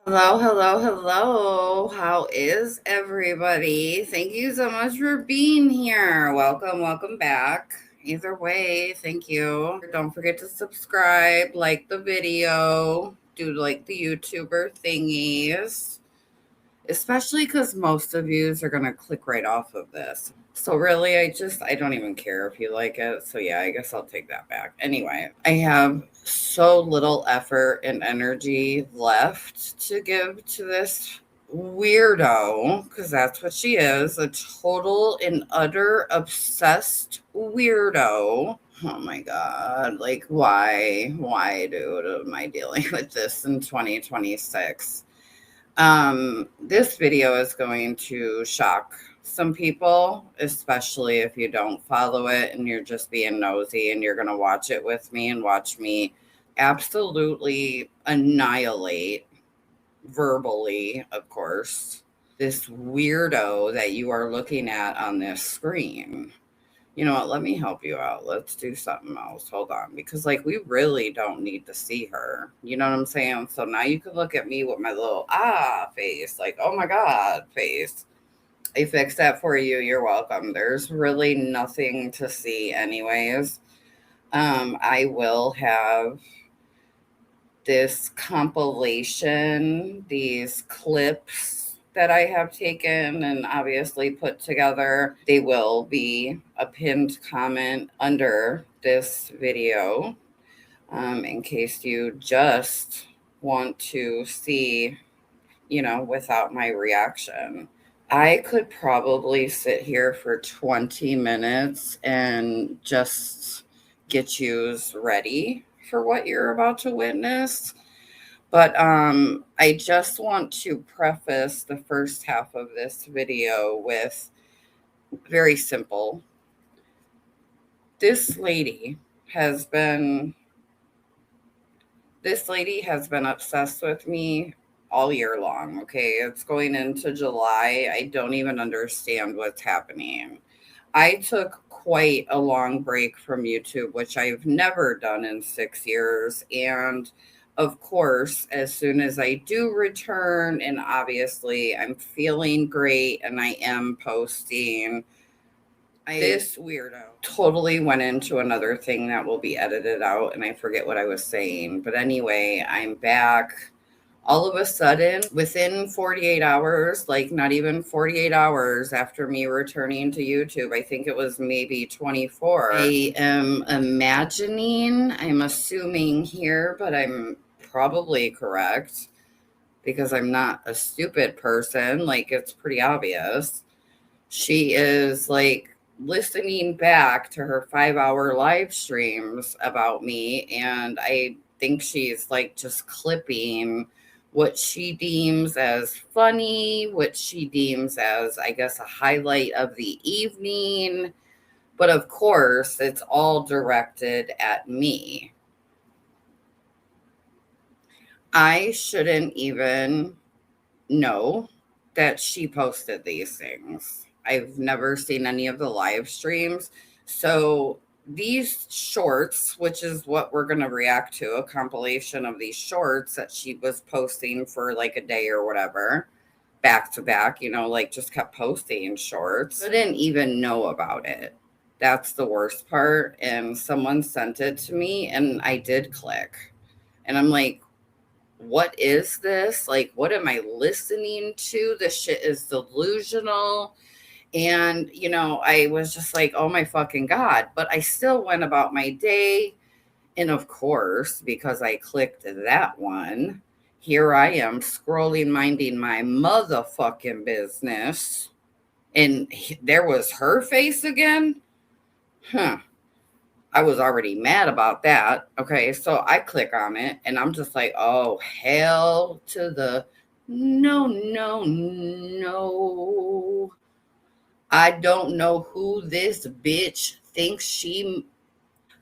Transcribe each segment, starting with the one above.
Hello, hello, hello. How is everybody? Thank you so much for being here. Welcome back. Either way, thank you. Don't forget to subscribe, like the video, do like the YouTuber thingies, especially because most of yous are going to click right off of this. So really, I don't even care if you like it. So yeah, I guess I'll take that back. Anyway, I have so little effort and energy left to give to this weirdo, because that's what she is, a total and utter obsessed weirdo. Oh my god, like why dude am I dealing with this in 2026? This video is going to shock some people, especially if you don't follow it and you're just being nosy and you're going to watch it with me and watch me absolutely annihilate, verbally, of course, this weirdo that you are looking at on this screen. You know what? Let me help you out. Let's do something else. Hold on. Because, like, we really don't need to see her. You know what I'm saying? So now you can look at me with my little face, like, oh my God face. I fixed that for you. You're welcome. There's really nothing to see, anyways. I will have this compilation, these clips that I have taken and obviously put together. They will be a pinned comment under this video, in case you just want to see, without my reaction. I could probably sit here for 20 minutes and just get yous ready for what you're about to witness. But I just want to preface the first half of this video with very simple. This lady has been obsessed with me all year long. Okay, it's going into July. I don't even understand what's happening. I took quite a long break from YouTube, which I've never done in 6 years. And of course, as soon as I do return, and obviously I'm feeling great and I am posting, this weirdo totally went into another thing that will be edited out. And I forget what I was saying. But anyway, I'm back all of a sudden within 48 hours, like not even 48 hours after me returning to YouTube. I think it was maybe 24. I am I'm assuming here, but I'm probably correct because I'm not a stupid person. Like, it's pretty obvious. She is like listening back to her 5 hour live streams about me, and I think she's like just clipping what she deems as funny, what she deems as, I guess, a highlight of the evening. But of course, it's all directed at me. I shouldn't even know that she posted these things. I've never seen any of the live streams. So these shorts, which is what we're going to react to, a compilation of these shorts that she was posting for like a day or whatever, back to back, like just kept posting shorts. I didn't even know about it. That's the worst part. And someone sent it to me and I did click. And I'm like, what is this? Like, what am I listening to? This shit is delusional. And, I was just like, oh my fucking God. But I still went about my day. And of course, because I clicked that one, here I am scrolling, minding my motherfucking business. And there was her face again. Huh. I was already mad about that. Okay, so I click on it and I'm just like, oh, hell to the no, no, no. I don't know who this bitch thinks she.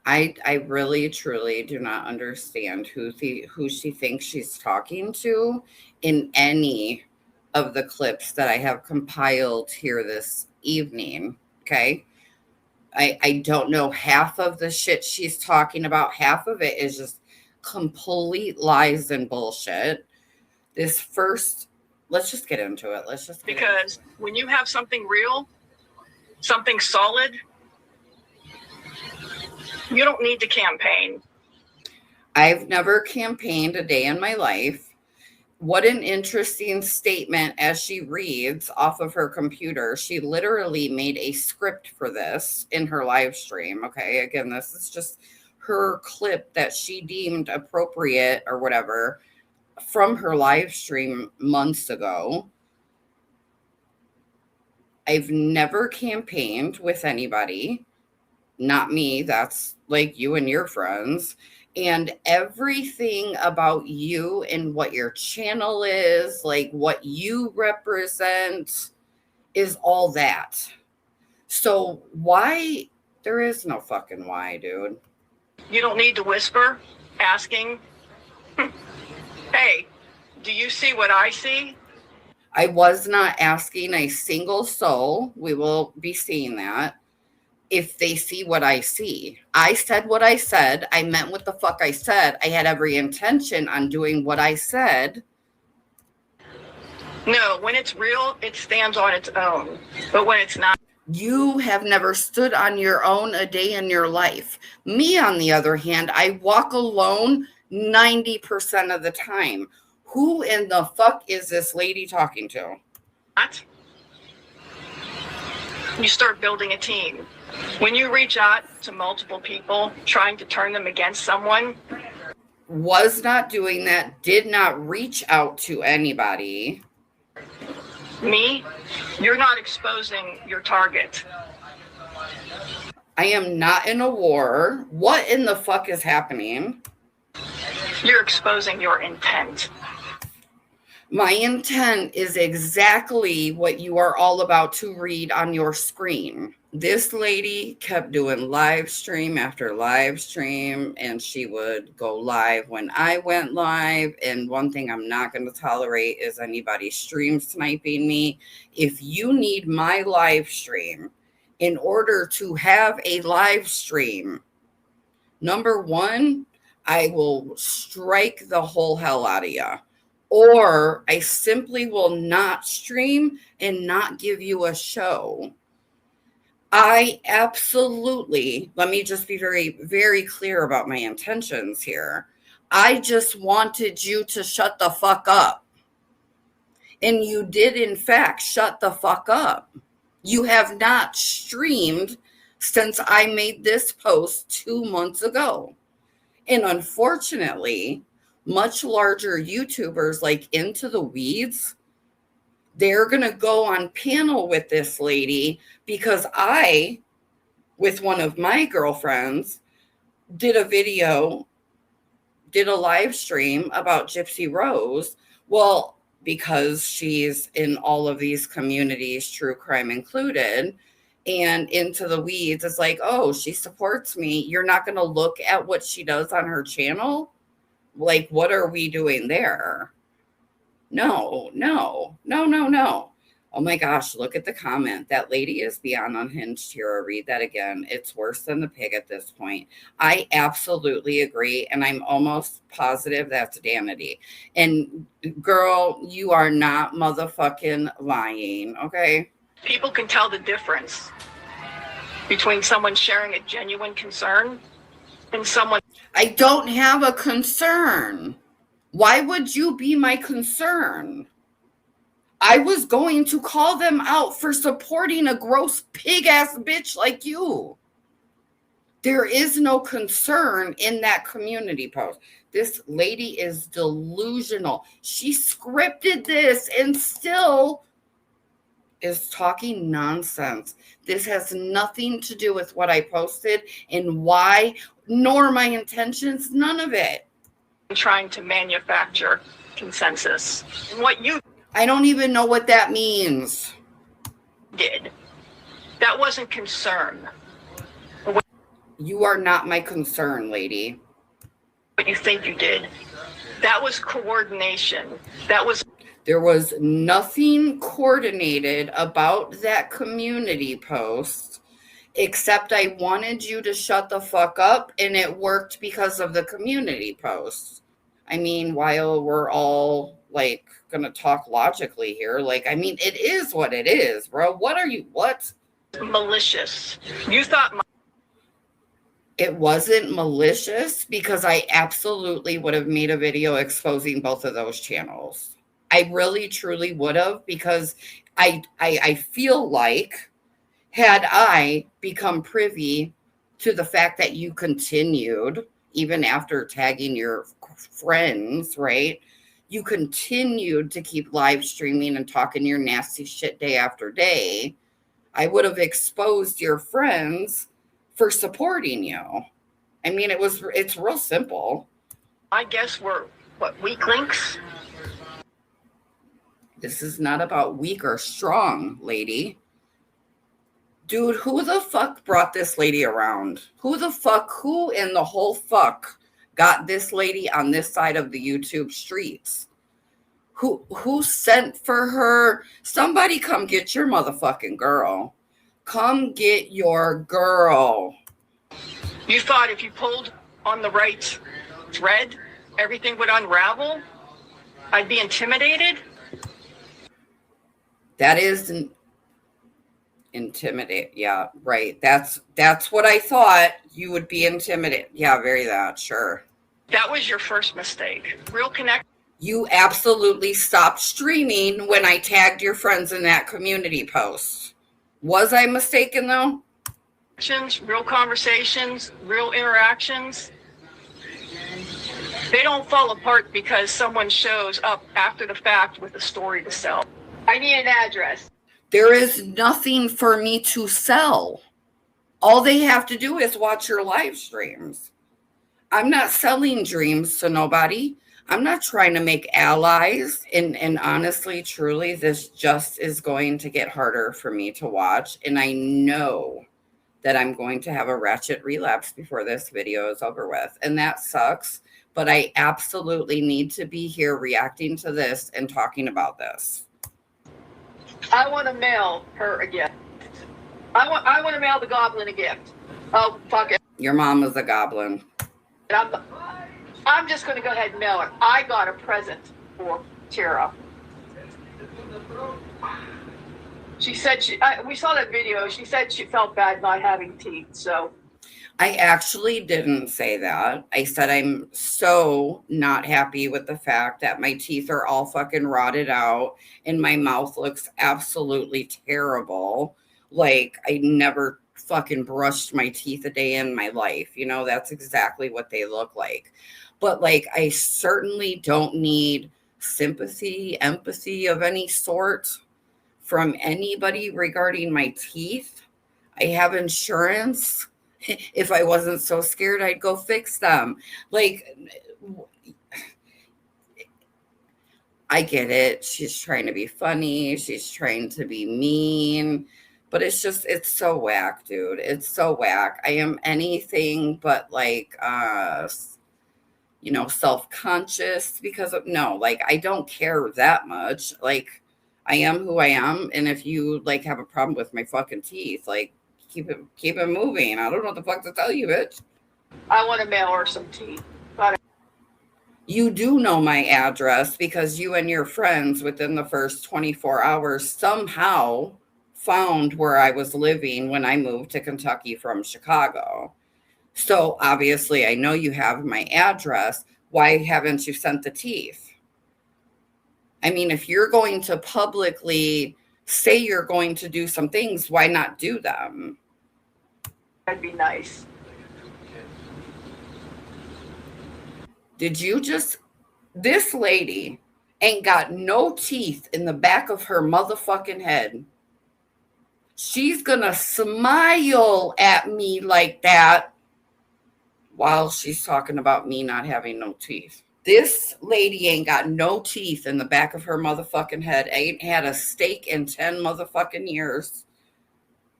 I really truly do not understand who she thinks she's talking to in any of the clips that I have compiled here this evening. Okay. I don't know half of the shit she's talking about. Half of it is just complete lies and bullshit. Let's just get into it. Because when you have something real, something solid, you don't need to campaign. I've never campaigned a day in my life. What an interesting statement as she reads off of her computer. She literally made a script for this in her live stream. Okay. Again, this is just her clip that she deemed appropriate or whatever from her live stream months ago. I've never campaigned with anybody. Not me. That's like you and your friends. And everything about you and what your channel is, like what you represent, is all that. So why? There is no fucking why, dude. You don't need to whisper, asking, hey, do you see what I see? I was not asking a single soul. We will be seeing that. If they see what I see. I said what I said. I meant what the fuck I said. I had every intention on doing what I said. No, when it's real, it stands on its own. But when it's not. You have never stood on your own a day in your life. Me, on the other hand, I walk alone 90% of the time. Who in the fuck is this lady talking to? What? You start building a team. When you reach out to multiple people, trying to turn them against someone. Was not doing that, did not reach out to anybody. Me, you're not exposing your target. I am not in a war. What in the fuck is happening? You're exposing your intent. My intent is exactly what you are all about to read on your screen. This lady kept doing live stream after live stream, and she would go live when I went live. And one thing I'm not going to tolerate is anybody stream sniping me. If you need my live stream in order to have a live stream, number one, I will strike the whole hell out of you. Or I simply will not stream and not give you a show. I absolutely, let me just be very, very clear about my intentions here. I just wanted you to shut the fuck up. And you did, in fact, shut the fuck up. You have not streamed since I made this post 2 months ago. And unfortunately, much larger YouTubers like Into the Weeds, they're going to go on panel with this lady because I, with one of my girlfriends, did a live stream about Gypsy Rose. Well, because she's in all of these communities, true crime included, and Into the Weeds is like, oh, she supports me. You're not going to look at what she does on her channel? Like, what are we doing there? No. Oh my gosh, look at the comment. That lady is beyond unhinged here. I'll read that again. It's worse than the pig at this point. I absolutely agree. And I'm almost positive that's Danity. And girl, you are not motherfucking lying. Okay. People can tell the difference between someone sharing a genuine concern and someone. I don't have a concern. Why would you be my concern? I was going to call them out for supporting a gross pig ass bitch like you. There is no concern in that community post. This lady is delusional. She scripted this and still is talking nonsense. This has nothing to do with what I posted and why, nor my intentions, none of it. Trying to manufacture consensus. And what you I don't even know what that means. did, that wasn't concern. You are not my concern, lady. What you think you did, that was coordination. There was nothing coordinated about that community post, except I wanted you to shut the fuck up, and it worked because of the community post. I mean, while we're all like gonna talk logically here. Like, I mean, it is what it is, bro. What? Malicious. You thought It wasn't malicious because I absolutely would have made a video exposing both of those channels. I really truly would have, because I feel like, had I become privy to the fact that you continued even after tagging your friends, right? You continued to keep live streaming and talking your nasty shit day after day. I would have exposed your friends for supporting you. I mean, it's real simple. I guess we're what, weak links? This is not about weak or strong, lady. Dude, who the fuck brought this lady around? Who in the whole fuck got this lady on this side of the YouTube streets? Who sent for her? Somebody come get your motherfucking girl. Come get your girl. You thought if you pulled on the right thread, everything would unravel? I'd be intimidated? That is intimidate. Yeah, right. That's what I thought. You would be intimidated. Yeah, very that. Sure. That was your first mistake. Real connection. You absolutely stopped streaming when I tagged your friends in that community post. Was I mistaken though? Real conversations, real interactions. They don't fall apart because someone shows up after the fact with a story to sell. I need an address. There is nothing for me to sell. All they have to do is watch your live streams. I'm not selling dreams to nobody. I'm not trying to make allies. And honestly, truly, this just is going to get harder for me to watch. And I know that I'm going to have a ratchet relapse before this video is over with. And that sucks. But I absolutely need to be here reacting to this and talking about this. I want to mail her a gift. I want to mail the goblin a gift. Oh, fuck it. Your mom is a goblin. I'm just going to go ahead and mail it. I got a present for Tara. She said we saw that video. She said she felt bad not having teeth. So I actually didn't say that. I said I'm so not happy with the fact that my teeth are all fucking rotted out and my mouth looks absolutely terrible. Like I never fucking brushed my teeth a day in my life. You know, that's exactly what they look like. But like, I certainly don't need sympathy, empathy of any sort from anybody regarding my teeth. I have insurance. If I wasn't so scared, I'd go fix them. Like, I get it. She's trying to be funny. She's trying to be mean. But it's so whack, dude. It's so whack. I am anything but like, self-conscious because of, no, like, I don't care that much. Like, I am who I am. And if you like have a problem with my fucking teeth, like, keep it moving. I don't know what the fuck to tell you, bitch. I want to mail her some teeth. You do know my address because you and your friends within the first 24 hours somehow found where I was living when I moved to Kentucky from Chicago. So obviously I know you have my address. Why haven't you sent the teeth? I mean, if you're going to publicly say you're going to do some things, why not do them? That'd be nice. This lady ain't got no teeth in the back of her motherfucking head. She's gonna smile at me like that while she's talking about me not having no teeth. This lady ain't got no teeth in the back of her motherfucking head. Ain't had a steak in 10 motherfucking years.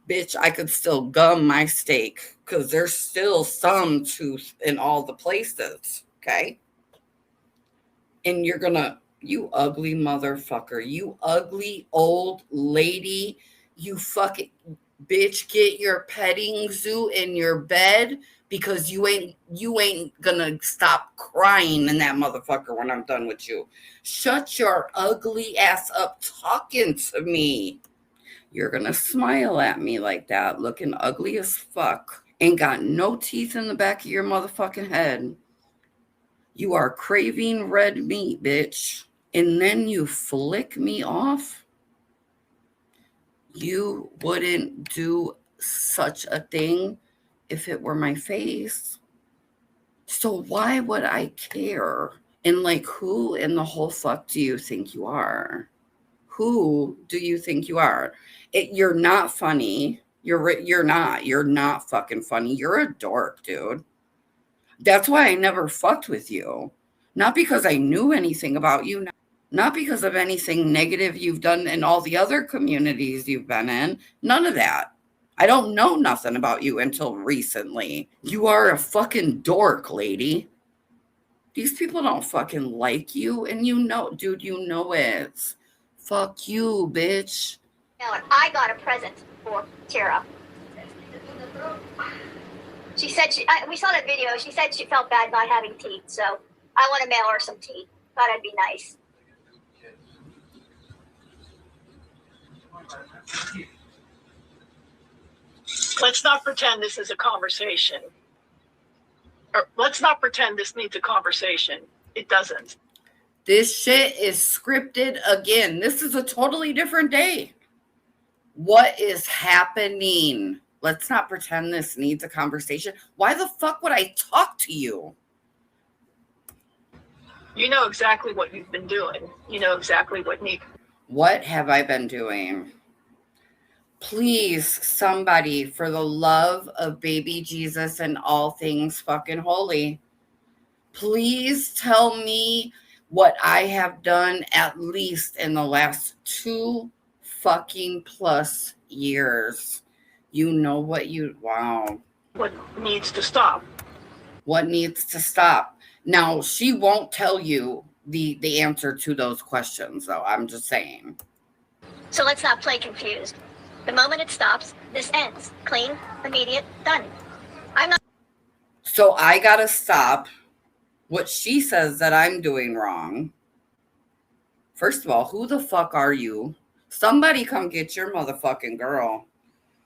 Bitch, I could still gum my steak because there's still some tooth in all the places, okay? And you ugly motherfucker, you ugly old lady, you fucking bitch, get your petting zoo in your bed because you ain't gonna stop crying in that motherfucker when I'm done with you. Shut your ugly ass up talking to me. You're gonna smile at me like that, looking ugly as fuck. Ain't got no teeth in the back of your motherfucking head. You are craving red meat, bitch. And then you flick me off? You wouldn't do such a thing if it were my face. So why would I care? And like, who in the whole fuck do you think you are? Who do you think you are? You're not funny. You're not. You're not fucking funny. You're a dork, dude. That's why I never fucked with you. Not because I knew anything about you, not because of anything negative you've done in all the other communities you've been in. None of that. I don't know nothing about you until recently. You are a fucking dork, lady. These people don't fucking like you, and you know, dude, you know it. Fuck you, bitch. I got a present for Tara. She said we saw that video. She said she felt bad not having teeth, so I want to mail her some teeth. Thought it'd be nice. Let's not pretend this is a conversation. Or let's not pretend this needs a conversation. It doesn't. This shit is scripted again. This is a totally different day. What is happening? Let's not pretend this needs a conversation. Why the fuck would I talk to you? You know exactly what you've been doing. You know exactly what needs. What have I been doing? Please, somebody, for the love of baby Jesus and all things fucking holy, please tell me what I have done at least in the last 2 fucking plus years. You know what you, wow. What needs to stop? What needs to stop? Now, she won't tell you the answer to those questions, though. I'm just saying. So let's not play confused. The moment it stops, this ends. Clean, immediate, done. I'm not. So I gotta stop what she says that I'm doing wrong. First of all, who the fuck are you? Somebody come get your motherfucking girl.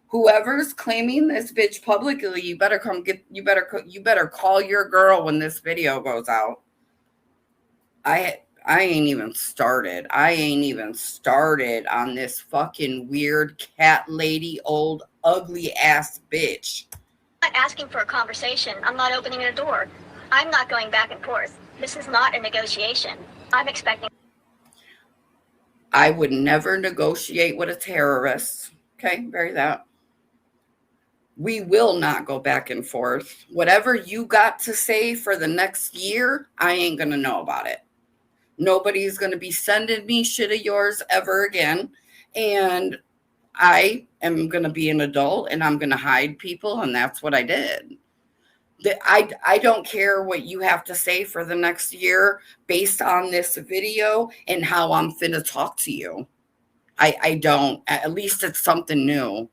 Whoever's claiming this bitch publicly, you better call your girl when this video goes out. I ain't even started. I ain't even started on this fucking weird cat lady, old ugly ass bitch. I'm not asking for a conversation. I'm not opening a door. I'm not going back and forth. This is not a negotiation. I'm expecting. I would never negotiate with a terrorist. Okay, bury that. We will not go back and forth. Whatever you got to say for the next year, I ain't going to know about it. Nobody's going to be sending me shit of yours ever again. And I am going to be an adult and I'm going to hide people. And that's what I did. I don't care what you have to say for the next year based on this video and how I'm finna talk to you. I don't. At least it's something new.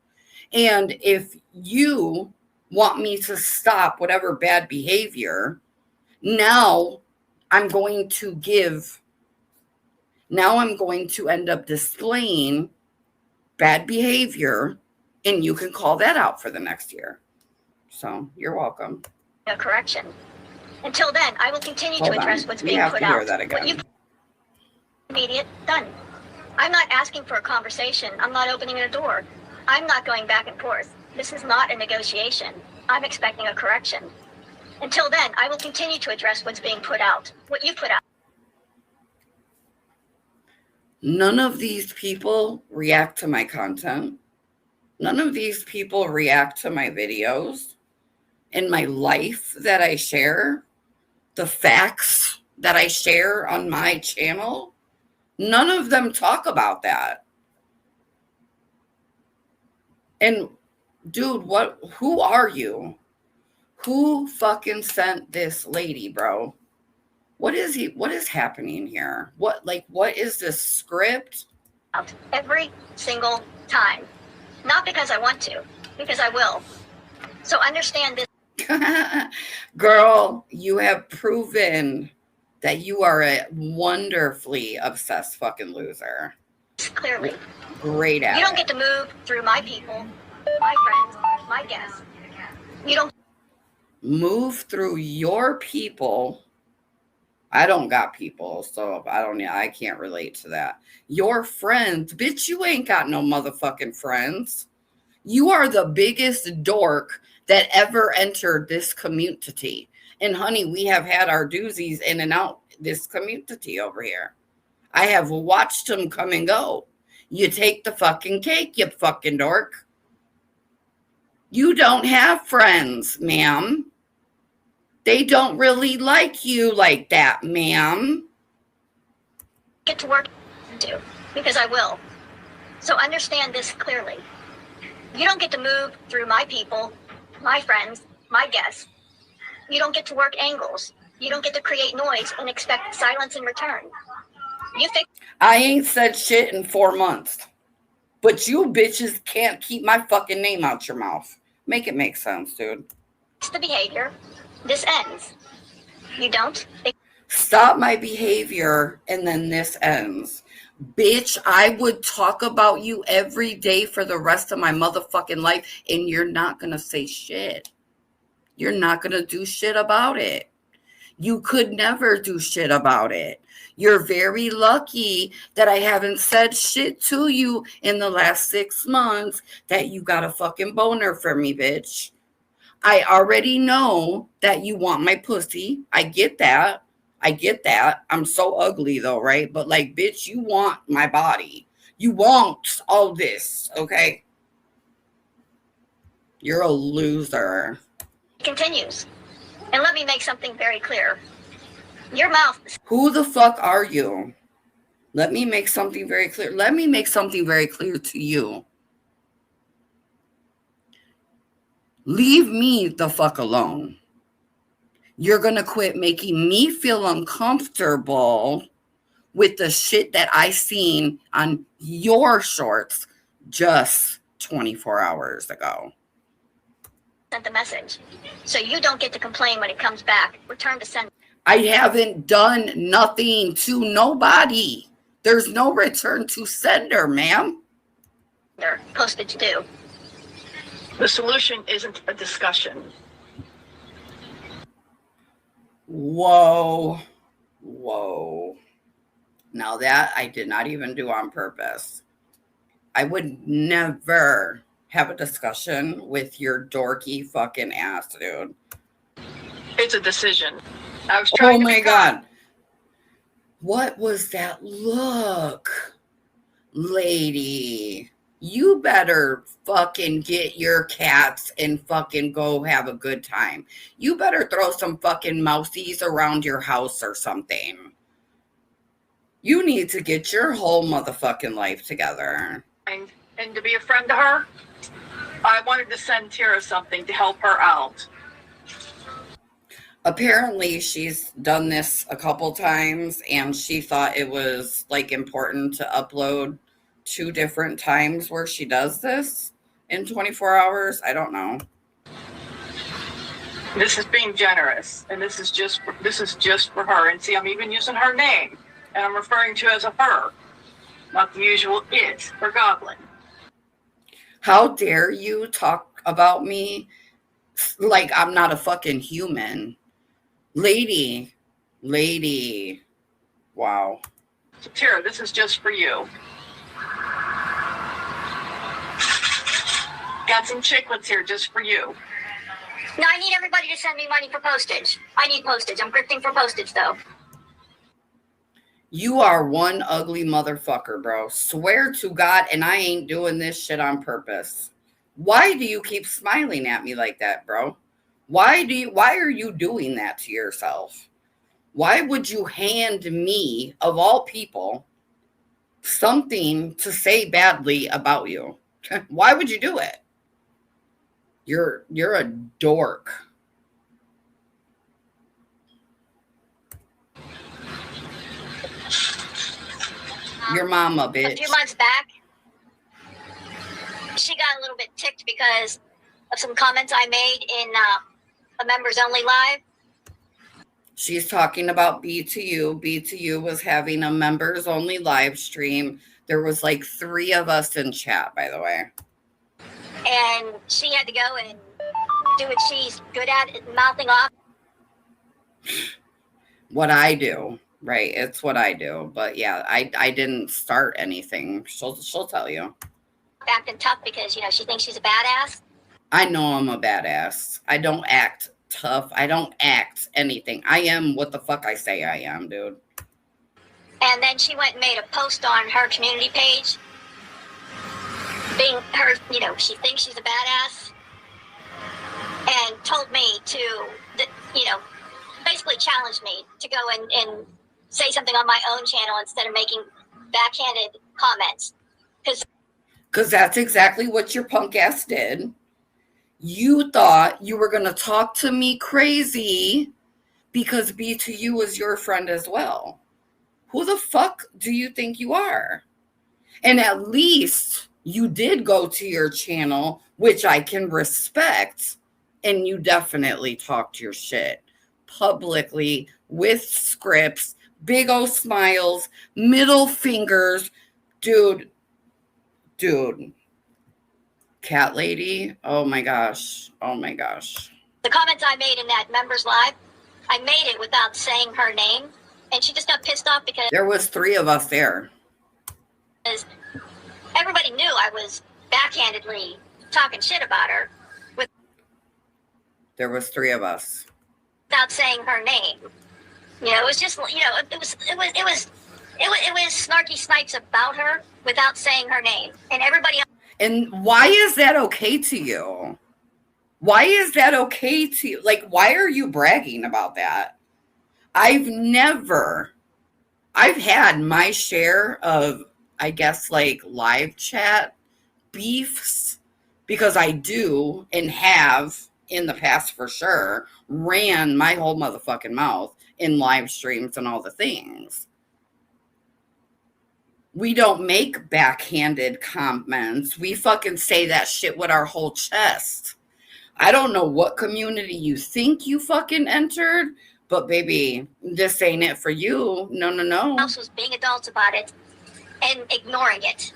And if you want me to stop whatever bad behavior, now I'm going to end up displaying bad behavior, and you can call that out for the next year. So you're welcome. A correction. Until then, I will continue to address what's being put out. Immediate, done. I'm not asking for a conversation. I'm not opening a door. I'm not going back and forth. This is not a negotiation. I'm expecting a correction. Until then, I will continue to address what's being put out. What you put out. None of these people react to my content. None of these people react to my videos. In my life that I share, the facts that I share on my channel, none of them talk about that. And dude, who are you? Who fucking sent this lady, bro? What is happening here? What is this script? Every single time. Not because I want to, because I will. So understand this. Girl, you have proven that you are a wonderfully obsessed fucking loser. Clearly. Great at You don't it. get to move through my people, my friends, my guests. You don't Move through your people. I don't got people, so I can't relate to that. Your friends, bitch, you ain't got no motherfucking friends. You are the biggest dork that ever entered this community. And honey, we have had our doozies in and out this community over here. I have watched them come and go. You take the fucking cake, you fucking dork. You don't have friends, ma'am. They don't really like you like that, ma'am. get to work to, because I will. So understand this clearly. You don't get to move through my people, my friends, my guests. You don't get to work angles. You don't get to create noise and expect silence in return. You fix I ain't said shit in 4 months. But you bitches can't keep my fucking name out your mouth. Make it make sense, dude. the behavior. This ends. You don't. Stop my behavior and then this ends. Bitch, I would talk about you every day for the rest of my motherfucking life and you're not gonna say shit. You're not gonna do shit about it. You could never do shit about it. You're very lucky that I haven't said shit to you in the last 6 months that you got a fucking boner for me, bitch. I already know that you want my pussy. I get that. I get that. I'm so ugly though, right? But like, bitch, you want my body. You want all this, okay? You're a loser. Continues. And let me make something very clear. Your mouth. Who the fuck are you? Let me make something very clear. Let me make something very clear to you. Leave me the fuck alone. You're going to quit making me feel uncomfortable with the shit that I seen on your shorts just 24 hours ago. Sent the message. So you don't get to complain when it comes back. Return to sender. I haven't done nothing to nobody. There's no return to sender, ma'am. Postage due. The solution isn't a discussion. Whoa. Whoa. Now that I did not even do on purpose. I would never have a discussion with your dorky fucking ass, dude. It's a decision. I was trying to Oh my be God. kind. What was that look? Lady, you better fucking get your cats and fucking go have a good time. You better throw some fucking mousies around your house or something. You need to get your whole motherfucking life together. And to be a friend to her, I wanted to send Tara something to help her out. Apparently she's done this a couple times and she thought it was like important to upload 2 different times where she does this in 24 hours. I don't know. This is being generous, and this is just for her. And see, I'm even using her name, and I'm referring to as a her, not the usual it or goblin. How dare you talk about me like I'm not a fucking human? Lady. Wow. So Tara, this is just for you. Got some chiclets here just for you. No, I need everybody to send me money for postage. I need postage. I'm grifting for postage, though. You are one ugly motherfucker, bro. Swear to God, and I ain't doing this shit on purpose. Why do you keep smiling at me like that, bro? Why are you doing that to yourself? Why would you hand me, of all people, something to say badly about you? Why would you do it? You're a dork. Your mama, bitch. A few months back, she got a little bit ticked because of some comments I made in a members only live? She's talking about B2U. B2U was having a members only live stream. There was like 3 of us in chat, by the way. And she had to go and do what she's good at, mouthing off. What I do, right? It's what I do. But yeah, I didn't start anything. She'll tell you. Acting tough because, you know, she thinks she's a badass. I know I'm a badass. I don't act tough. I don't act anything. I am what the fuck I say I am, dude. And then she went and made a post on her community page, being her, you know, she thinks she's a badass, and told me to, you know, basically challenged me to go and say something on my own channel instead of making backhanded comments. Because that's exactly what your punk ass did. You thought you were going to talk to me crazy because B2U was your friend as well. Who the fuck do you think you are? And at least you did go to your channel, which I can respect, and you definitely talked your shit publicly with scripts, big old smiles, middle fingers. Dude. Cat lady, oh my gosh. The comments I made in that members live, I made it without saying her name, and she just got pissed off because there was 3 of us there. Everybody knew I was backhandedly talking shit about her. There was 3 of us. Without saying her name. You know, it was just, you know, it was snarky snipes about her without saying her name. And everybody else. And why is that okay to you? Why is that okay to you? Like, why are you bragging about that? I've had my share of, I guess, like live chat beefs, because I do and have in the past for sure ran my whole motherfucking mouth in live streams and all the things. We don't make backhanded comments. We fucking say that shit with our whole chest. I don't know what community you think you fucking entered, but baby, this ain't it for you. No. Else was being adults about it and ignoring it.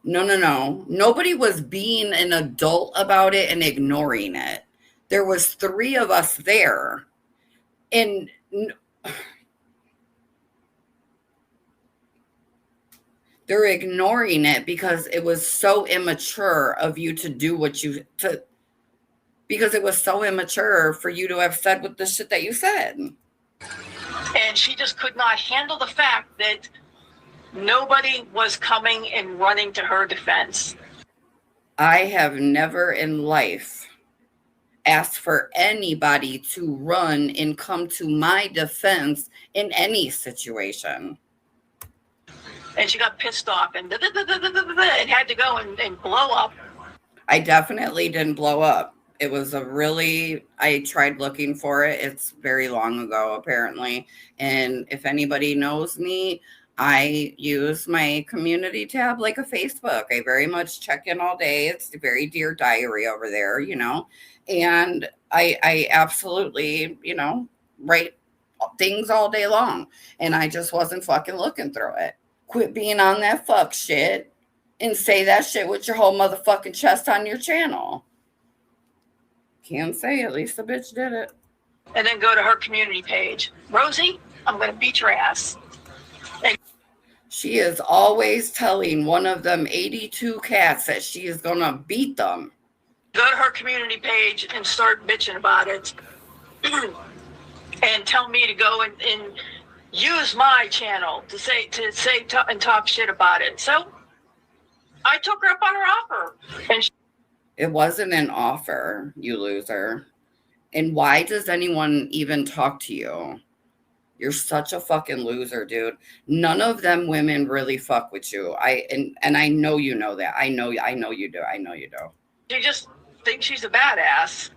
No. Nobody was being an adult about it and ignoring it. There was 3 of us there. And they're ignoring it because it was so immature of you to do because it was so immature for you to have said what the shit that you said. And she just could not handle the fact that nobody was coming and running to her defense. I have never in life asked for anybody to run and come to my defense in any situation. And she got pissed off and had to go and blow up. I definitely didn't blow up. It was I tried looking for it. It's very long ago, apparently. And if anybody knows me, I use my community tab like a Facebook. I very much check in all day. It's a very dear diary over there, you know. And I absolutely, you know, write things all day long. And I just wasn't fucking looking through it. Quit being on that fuck shit and say that shit with your whole motherfucking chest on your channel. Can't say, at least the bitch did it. And then go to her community page. Rosie, I'm going to beat your ass. And she is always telling one of them 82 cats that she is going to beat them. Go to her community page and start bitching about it. And tell me to go and use my channel to say and talk shit about it. So I took her up on her offer. And it wasn't an offer, you loser. And why does anyone even talk to you? You're such a fucking loser, dude. None of them women really fuck with you. And I know you know that. I know you do. I know you do. She just thinks she's a badass.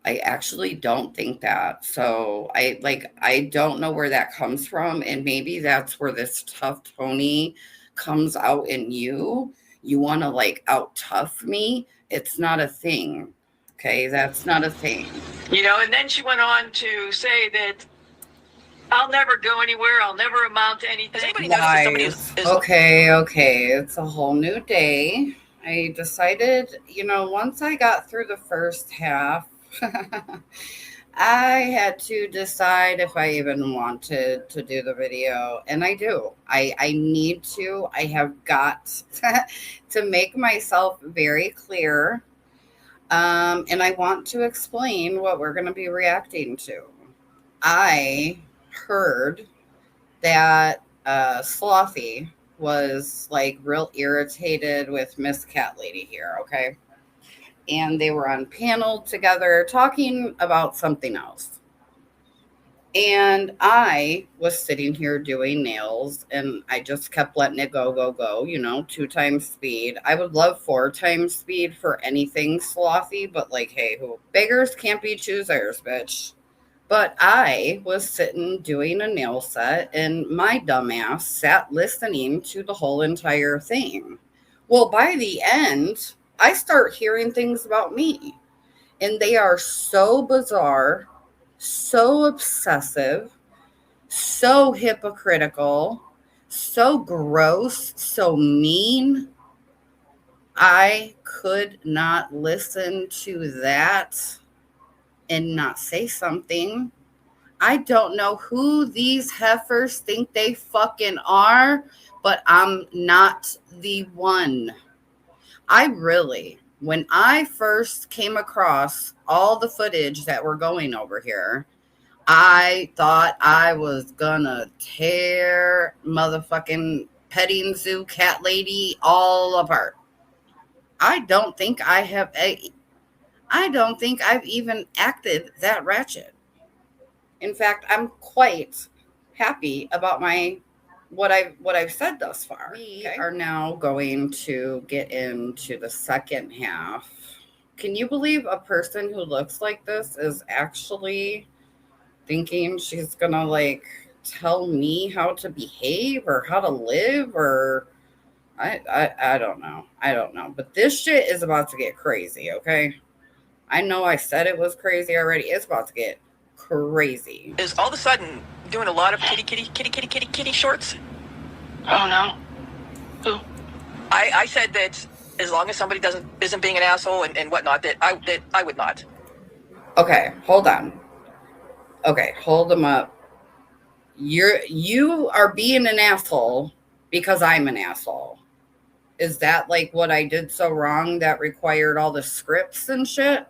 I actually don't think that. So I don't know where that comes from. And maybe that's where this tough Tony comes out in you. You want to like out tough me. It's not a thing. Okay, that's not a thing. And then she went on to say that I'll never go anywhere. I'll never amount to anything. Does anybody notice that somebody is Okay. It's a whole new day. I decided, once I got through the first half, I had to decide if I even wanted to do the video, and I do. I need to. I have got to make myself very clear, and I want to explain what we're going to be reacting to. I heard that Slothy was like real irritated with Miss Cat Lady here, okay? And they were on panel together talking about something else. And I was sitting here doing nails and I just kept letting it go, 2 times speed. I would love 4 times speed for anything slothy, but like, hey, who beggars can't be choosers, bitch. But I was sitting doing a nail set, and my dumbass sat listening to the whole entire thing. Well, by the end, I start hearing things about me, and they are so bizarre, so obsessive, so hypocritical, so gross, so mean. I could not listen to that and not say something. I don't know who these heifers think they fucking are, but I'm not the one. When I first came across all the footage that were going over here, I thought I was gonna tear motherfucking petting zoo cat lady all apart. I don't think I have a, I don't think I've even acted that ratchet. In fact, I'm quite happy about my what I've said thus far. We are now going to get into the second half. Can you believe a person who looks like this is actually thinking she's gonna like tell me how to behave or how to live or I don't know. I don't know. But this shit is about to get crazy, okay? I know I said it was crazy already. It's about to get crazy. Is all of a sudden doing a lot of kitty shorts. Oh no. Who? I said that as long as somebody isn't being an asshole and whatnot, that I would not. Okay, hold on. Okay, hold them up. You are being an asshole because I'm an asshole. Is that like what I did so wrong that required all the scripts and shit?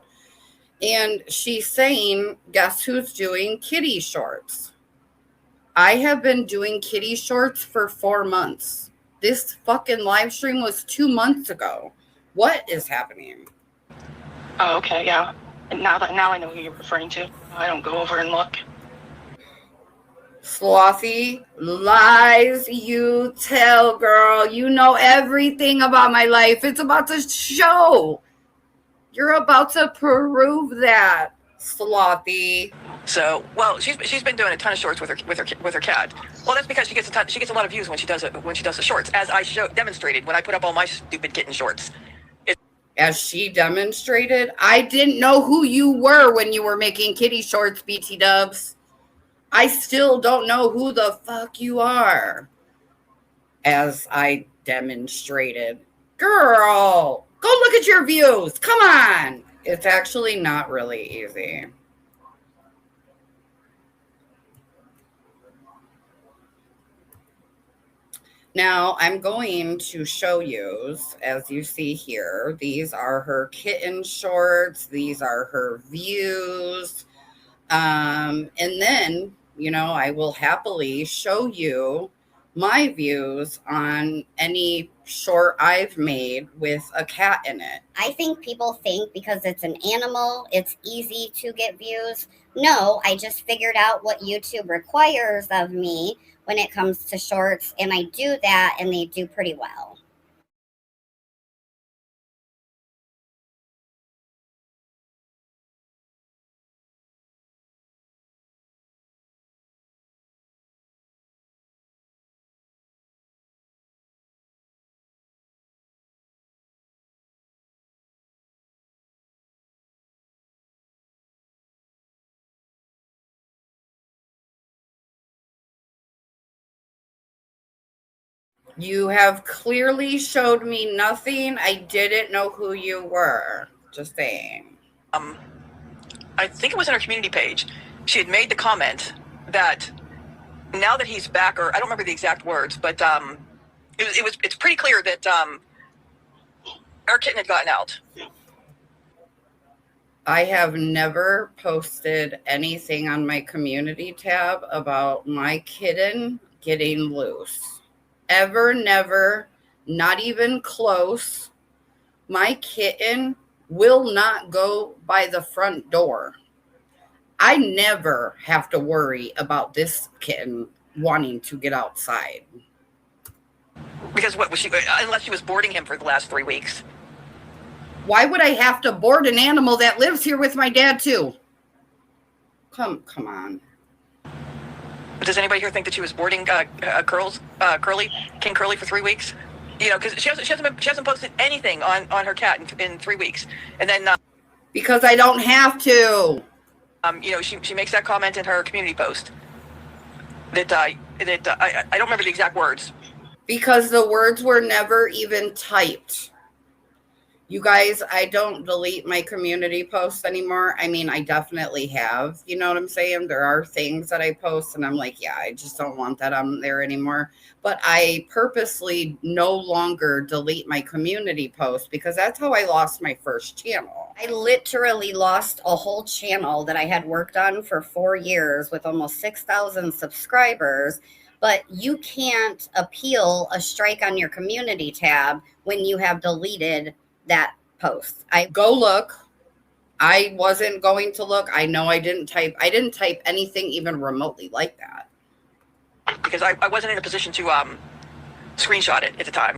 And she's saying, guess who's doing kitty shorts? I have been doing kitty shorts for 4 months. This fucking live stream was 2 months ago. What is happening? Oh, okay, yeah. And now I know who you're referring to. I don't go over and look. Slothy, lies you tell, girl. You know everything about my life. It's about to show. You're about to prove that, Slothy. So, well, she's been doing a ton of shorts with her cat. Well, that's because she gets a lot of views when she does the shorts, as I demonstrated when I put up all my stupid kitten shorts. As she demonstrated, I didn't know who you were when you were making kitty shorts, BT Dubs. I still don't know who the fuck you are. As I demonstrated. Girl, go look at your views. Come on. It's actually not really easy. Now I'm going to show you, as you see here, these are her kitten shorts. These are her views. And then, I will happily show you my views on any short I've made with a cat in it. I think people think because it's an animal, it's easy to get views. No, I just figured out what YouTube requires of me when it comes to shorts, and I do that, and they do pretty well. You have clearly showed me nothing. I didn't know who you were. Just saying. I think it was on her community page. She had made the comment that now that he's back, or I don't remember the exact words, but it's pretty clear that our kitten had gotten out. I have never posted anything on my community tab about my kitten getting loose. Ever, never, not even close. My kitten will not go by the front door. I never have to worry about this kitten wanting to get outside. Because what was she, unless she was boarding him for the last 3 weeks. Why would I have to board an animal that lives here with my dad too? Come on. Does anybody here think that she was boarding King Curly for 3 weeks? You know, because she hasn't posted anything on her cat in 3 weeks, and then because I don't have to. You know, she makes that comment in her community post that I don't remember the exact words. Because the words were never even typed. You guys, I don't delete my community posts anymore. I mean, I definitely have. You know what I'm saying? There are things that I post and I'm like, yeah, I just don't want that on there anymore. But I purposely no longer delete my community posts because that's how I lost my first channel. I literally lost a whole channel that I had worked on for 4 years with almost 6,000 subscribers. But you can't appeal a strike on your community tab when you have deleted that post. I go look. I wasn't going to look. I know I didn't type anything even remotely like that. Because I wasn't in a position to screenshot it at the time.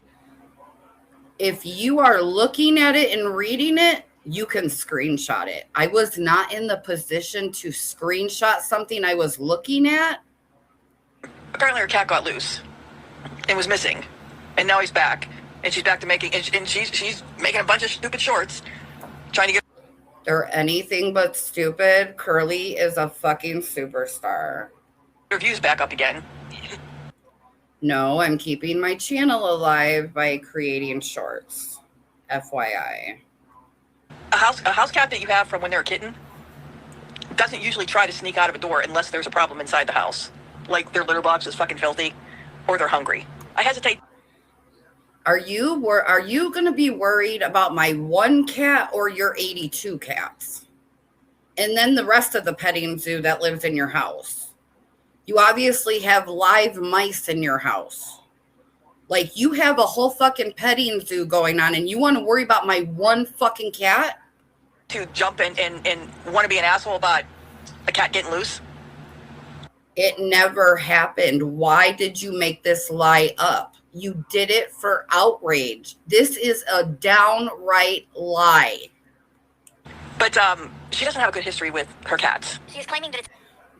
If you are looking at it and reading it, you can screenshot it. I was not in the position to screenshot something I was looking at. Apparently her cat got loose and was missing. And now he's back. And she's back to making, and she's making a bunch of stupid shorts, trying to get. They're anything but stupid. Curly is a fucking superstar. Her views back up again. No, I'm keeping my channel alive by creating shorts. FYI. A house cat that you have from when they're a kitten doesn't usually try to sneak out of a door unless there's a problem inside the house. Like their litter box is fucking filthy, or they're hungry. I hesitate. Are you going to be worried about my one cat or your 82 cats? And then the rest of the petting zoo that lives in your house. You obviously have live mice in your house. Like you have a whole fucking petting zoo going on and you want to worry about my one fucking cat? To jump in and want to be an asshole about a cat getting loose? It never happened. Why did you make this lie up? You did it for outrage. This is a downright lie. But she doesn't have a good history with her cats. She's claiming that it's...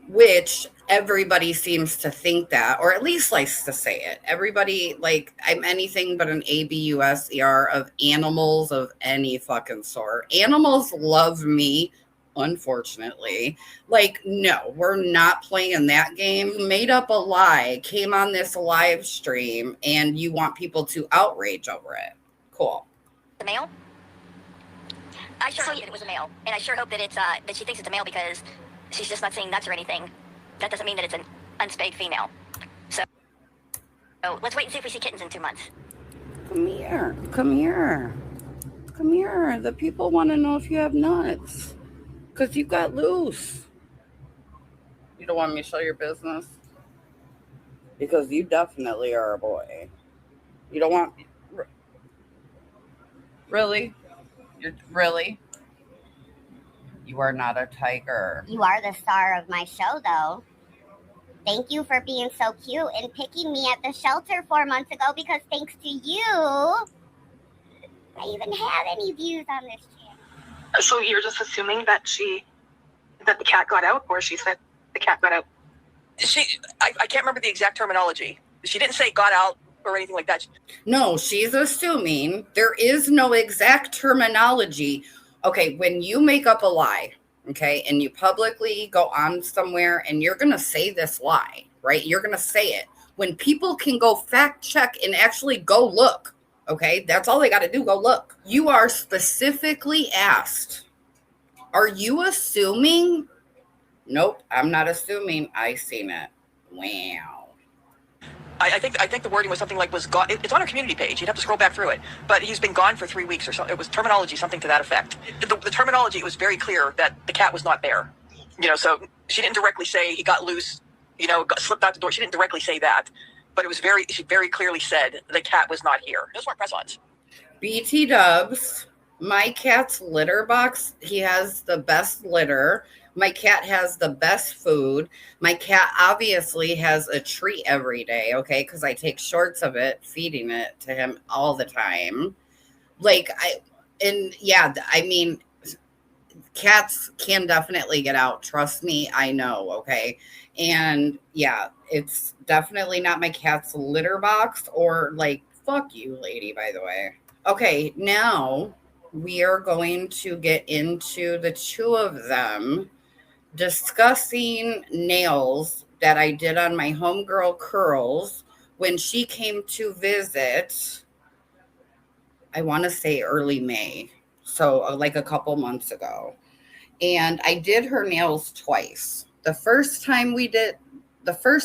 Which everybody seems to think that, or at least likes to say it. Everybody, like, I'm anything but an ABUSER of animals of any fucking sort. Animals love me. Unfortunately, like, no, we're not playing that game. You made up a lie, came on this live stream, and you want people to outrage over it. Cool. The male? I sure hope that it was a male, and I sure hope that it's that she thinks it's a male because she's just not saying nuts or anything. That doesn't mean that it's an unspayed female. So let's wait and see if we see kittens in 2 months. Come here. Come here. Come here. The people want to know if you have nuts. Because you got loose. You don't want me to show your business? Because you definitely are a boy. You don't want... Really? Really? You are not a tiger. You are the star of my show, though. Thank you for being so cute and picking me at the shelter 4 months ago because thanks to you, I even have any views on this channel. So you're just assuming that the cat got out, or she said the cat got out? I can't remember the exact terminology. She didn't say got out or anything like that. No, she's assuming. There is no exact terminology. Okay, when you make up a lie, okay, and you publicly go on somewhere and you're going to say this lie, right? You're going to say it. when people can go fact check and actually go look. Okay, that's all they got to do. Go look. You are specifically asked, are you assuming? Nope, I'm not assuming. I seen it. Wow. I think the wording was something like was gone. It's on our community page. You'd have to scroll back through it. But he's been gone for 3 weeks or so. It was terminology, something to that effect. The terminology, it was very clear that the cat was not there. So she didn't directly say he got loose, got slipped out the door. She didn't directly say that. But she very clearly said the cat was not here. Those weren't press-ons. BT Dubs, my cat's litter box, he has the best litter. My cat has the best food. My cat obviously has a treat every day, okay? Because I take shorts of it, feeding it to him all the time. Cats can definitely get out. Trust me, I know, okay? And yeah, it's definitely not my cat's litter box or fuck you, lady, by the way. Okay, now we are going to get into the two of them discussing nails that I did on my homegirl Curls when she came to visit. I want to say early May, so like a couple months ago. And I did her nails twice. The first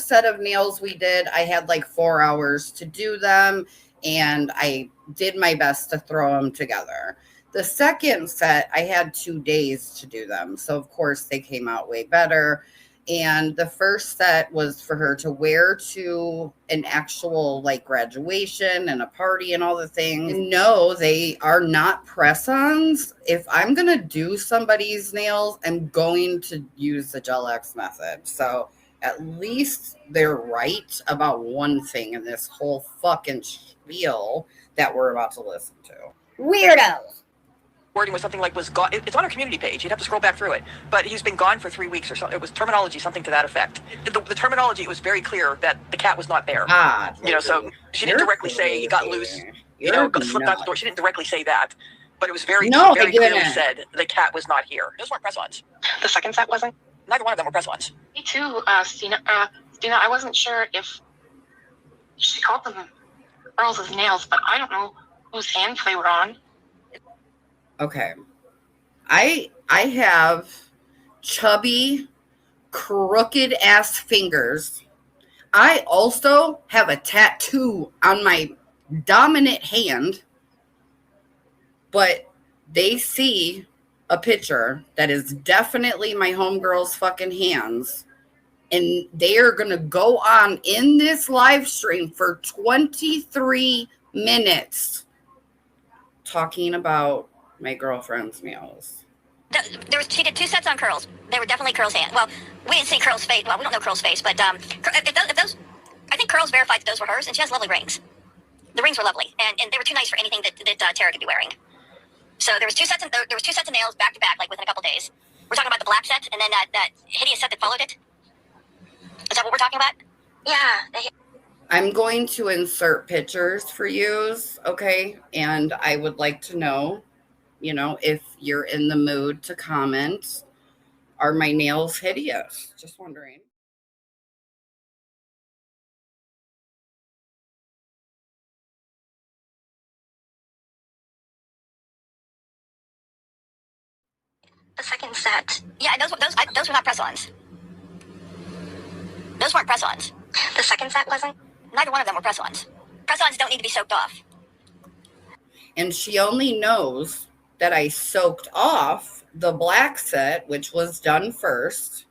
set of nails we did, I had like 4 hours to do them, and I did my best to throw them together. The second set, I had 2 days to do them. So, of course, they came out way better. And the first set was for her to wear to an actual graduation and a party and all the things. No, they are not press-ons. If I'm going to do somebody's nails, I'm going to use the Gel X method. So at least they're right about one thing in this whole fucking spiel that we're about to listen to. Weirdos. Wording was something like was gone. It's on our community page. You'd have to scroll back through it. But he's been gone for 3 weeks or so. It was terminology, something to that effect. The terminology, it was very clear that the cat was not there. So she didn't directly say he got loose, got slipped out the door. She didn't directly say that. But it was very clearly said the cat was not here. Those weren't press-ons. The second set wasn't? Neither one of them were press-ons. Me too, Stina. Stina, I wasn't sure if she called them Earl's nails, but I don't know whose hands they were on. Okay. I have chubby, crooked ass fingers. I also have a tattoo on my dominant hand, but they see a picture that is definitely my homegirl's fucking hands, and they are going to go on in this live stream for 23 minutes talking about my girlfriend's nails. She did 2 sets on Curls. They were definitely Curls' hand. Well, we didn't see Curls' face. Well, we don't know Curls' face, but if those, I think Curls verified that those were hers, and she has lovely rings. The rings were lovely, and they were too nice for anything that Tara could be wearing. So there was 2 sets of nails back to back, like within a couple days. We're talking about the black set, and then that hideous set that followed it. Is that what we're talking about? Yeah. I'm going to insert pictures for yous, okay? And I would like to know, if you're in the mood to comment, are my nails hideous? Just wondering. The second set. Yeah, those were not press-ons. Those weren't press-ons. The second set wasn't? Neither one of them were press-ons. Press-ons don't need to be soaked off. And she only knows that I soaked off the black set, which was done first,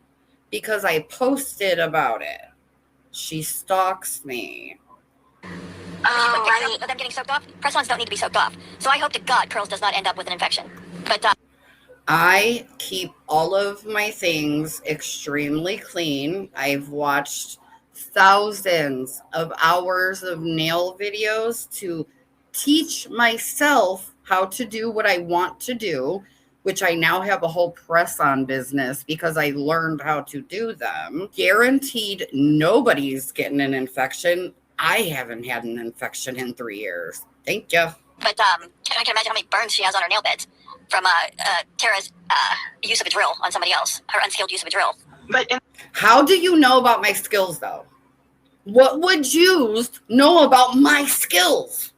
because I posted about it. She stalks me. Oh, right. Them getting soaked off? Press-ons don't need to be soaked off. So I hope to God Curls does not end up with an infection. But I keep all of my things extremely clean. I've watched thousands of hours of nail videos to teach myself how to do what I want to do, which I now have a whole press-on business because I learned how to do them. Guaranteed nobody's getting an infection. I haven't had an infection in 3 years. Thank you. But I can imagine how many burns she has on her nail beds from Tara's use of a drill on somebody else, her unskilled use of a drill. But how do you know about my skills, though? What would Jews know about my skills?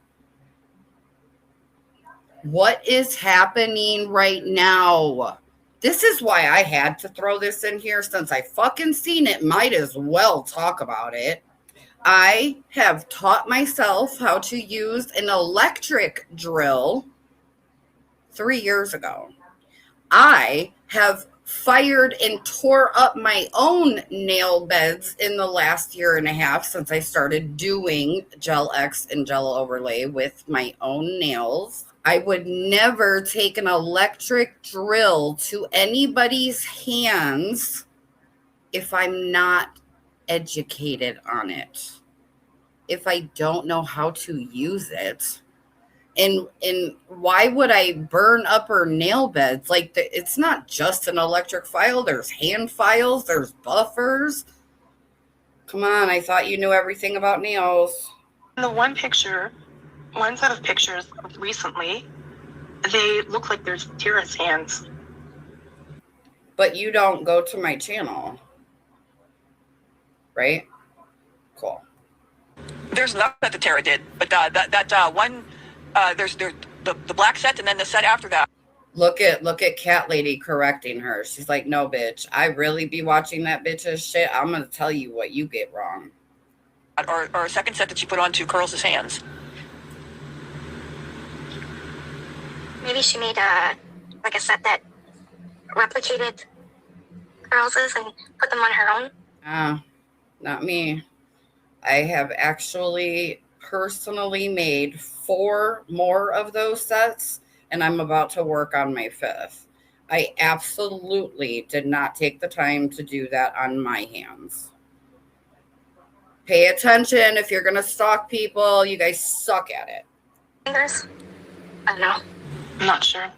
What is happening right now? This is why I had to throw this in here. Since I fucking seen it, might as well talk about it. I have taught myself how to use an electric drill 3 years ago. I have fired and tore up my own nail beds in the last year and a half since I started doing Gel X and Gel Overlay with my own nails. I would never take an electric drill to anybody's hands if I'm not educated on it, if I don't know how to use it. And why would I burn up her nail beds? Like, it's not just an electric file. There's hand files. There's buffers. Come on, I thought you knew everything about nails. In the one set of pictures recently, they look like there's Tira's hands. But you don't go to my channel, right? Cool. There's nothing that the Tara did, but that one, there's the black set and then the set after that. Look at Cat Lady correcting her. She's like, no, bitch, I really be watching that bitch's shit. I'm going to tell you what you get wrong. Or a second set that she put on to Curls' hands. Maybe she made a set that replicated Curls's and put them on her own. Not me. I have actually personally made 4 more of those sets, and I'm about to work on my 5th. I absolutely did not take the time to do that on my hands. Pay attention if you're going to stalk people. You guys suck at it. Fingers? I don't know. I'm not sure.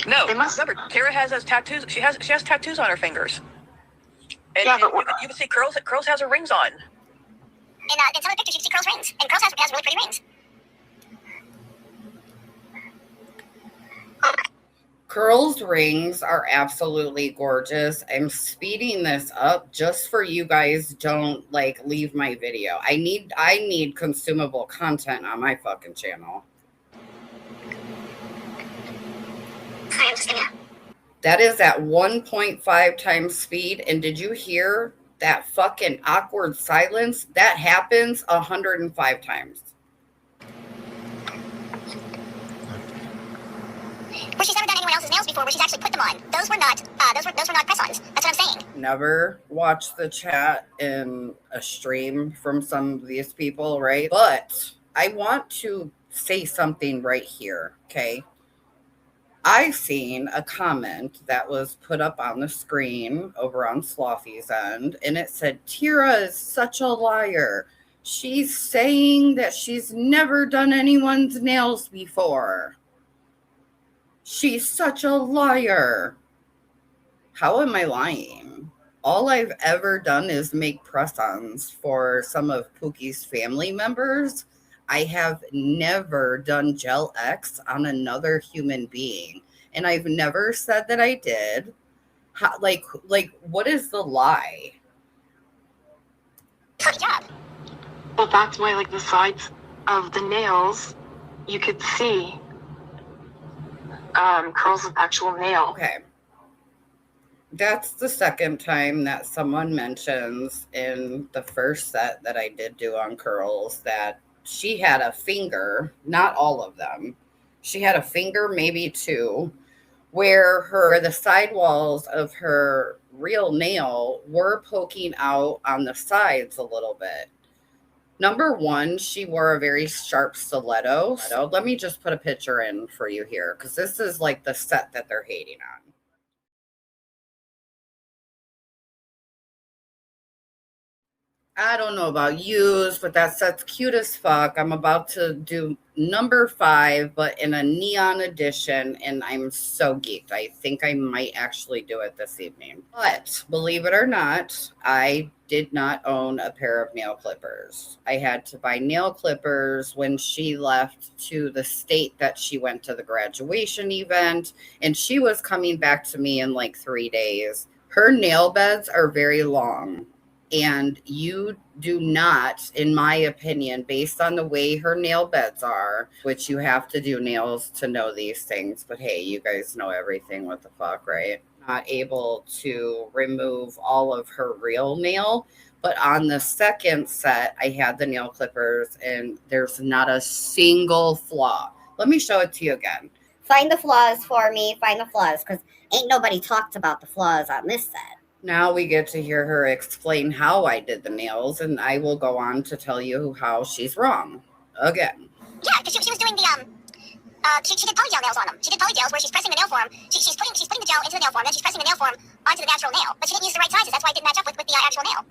No, remember, Tara has those tattoos. She has tattoos on her fingers. And, yeah, but you can see Curls has her rings on. In some of the pictures, you can see Curls' rings, and Curls has really pretty rings. Curls' rings are absolutely gorgeous. I'm speeding this up just for you guys. Don't leave my video. I need consumable content on my fucking channel. I'm just gonna... That is at 1.5 times speed. And did you hear that fucking awkward silence? That happens 105 times. Where she's never done anyone else's nails before, where she's actually put them on. Those were not press-ons. That's what I'm saying. Never watch the chat in a stream from some of these people, right? But I want to say something right here, okay? I seen a comment that was put up on the screen over on Slothy's end, and it said, Tira is such a liar. She's saying that she's never done anyone's nails before. She's such a liar. How am I lying? All I've ever done is make press-ons for some of Pookie's family members. I have never done Gel X on another human being. And I've never said that I did. How, what is the lie? Good job. Well, that's why, the sides of the nails, you could see Curls' actual nail. Okay. That's the second time that someone mentions in the first set that I did do on Curls that she had a finger, not all of them. She had a finger, maybe 2, where the sidewalls of her real nail were poking out on the sides a little bit. Number 1, she wore a very sharp stiletto. Let me just put a picture in for you here, because this is the set that they're hating on. I don't know about yous, but that set's cute as fuck. I'm about to do number 5, but in a neon edition, and I'm so geeked. I think I might actually do it this evening. But believe it or not, I did not own a pair of nail clippers. I had to buy nail clippers when she left to the state that she went to the graduation event, and she was coming back to me in 3 days. Her nail beds are very long. And you do not, in my opinion, based on the way her nail beds are, which you have to do nails to know these things, but hey, you guys know everything. What the fuck, right? Not able to remove all of her real nail. But on the second set, I had the nail clippers and there's not a single flaw. Let me show it to you again. Find the flaws for me. Find the flaws, because ain't nobody talked about the flaws on this set. Now we get to hear her explain how I did the nails, and I will go on to tell you how she's wrong again. Yeah, because she was doing the she did polygel nails on them. She did polygels where she's pressing the nail form. She's putting the gel into the nail form, then she's pressing the nail form onto the natural nail. But she didn't use the right sizes. That's why it didn't match up with the actual nail.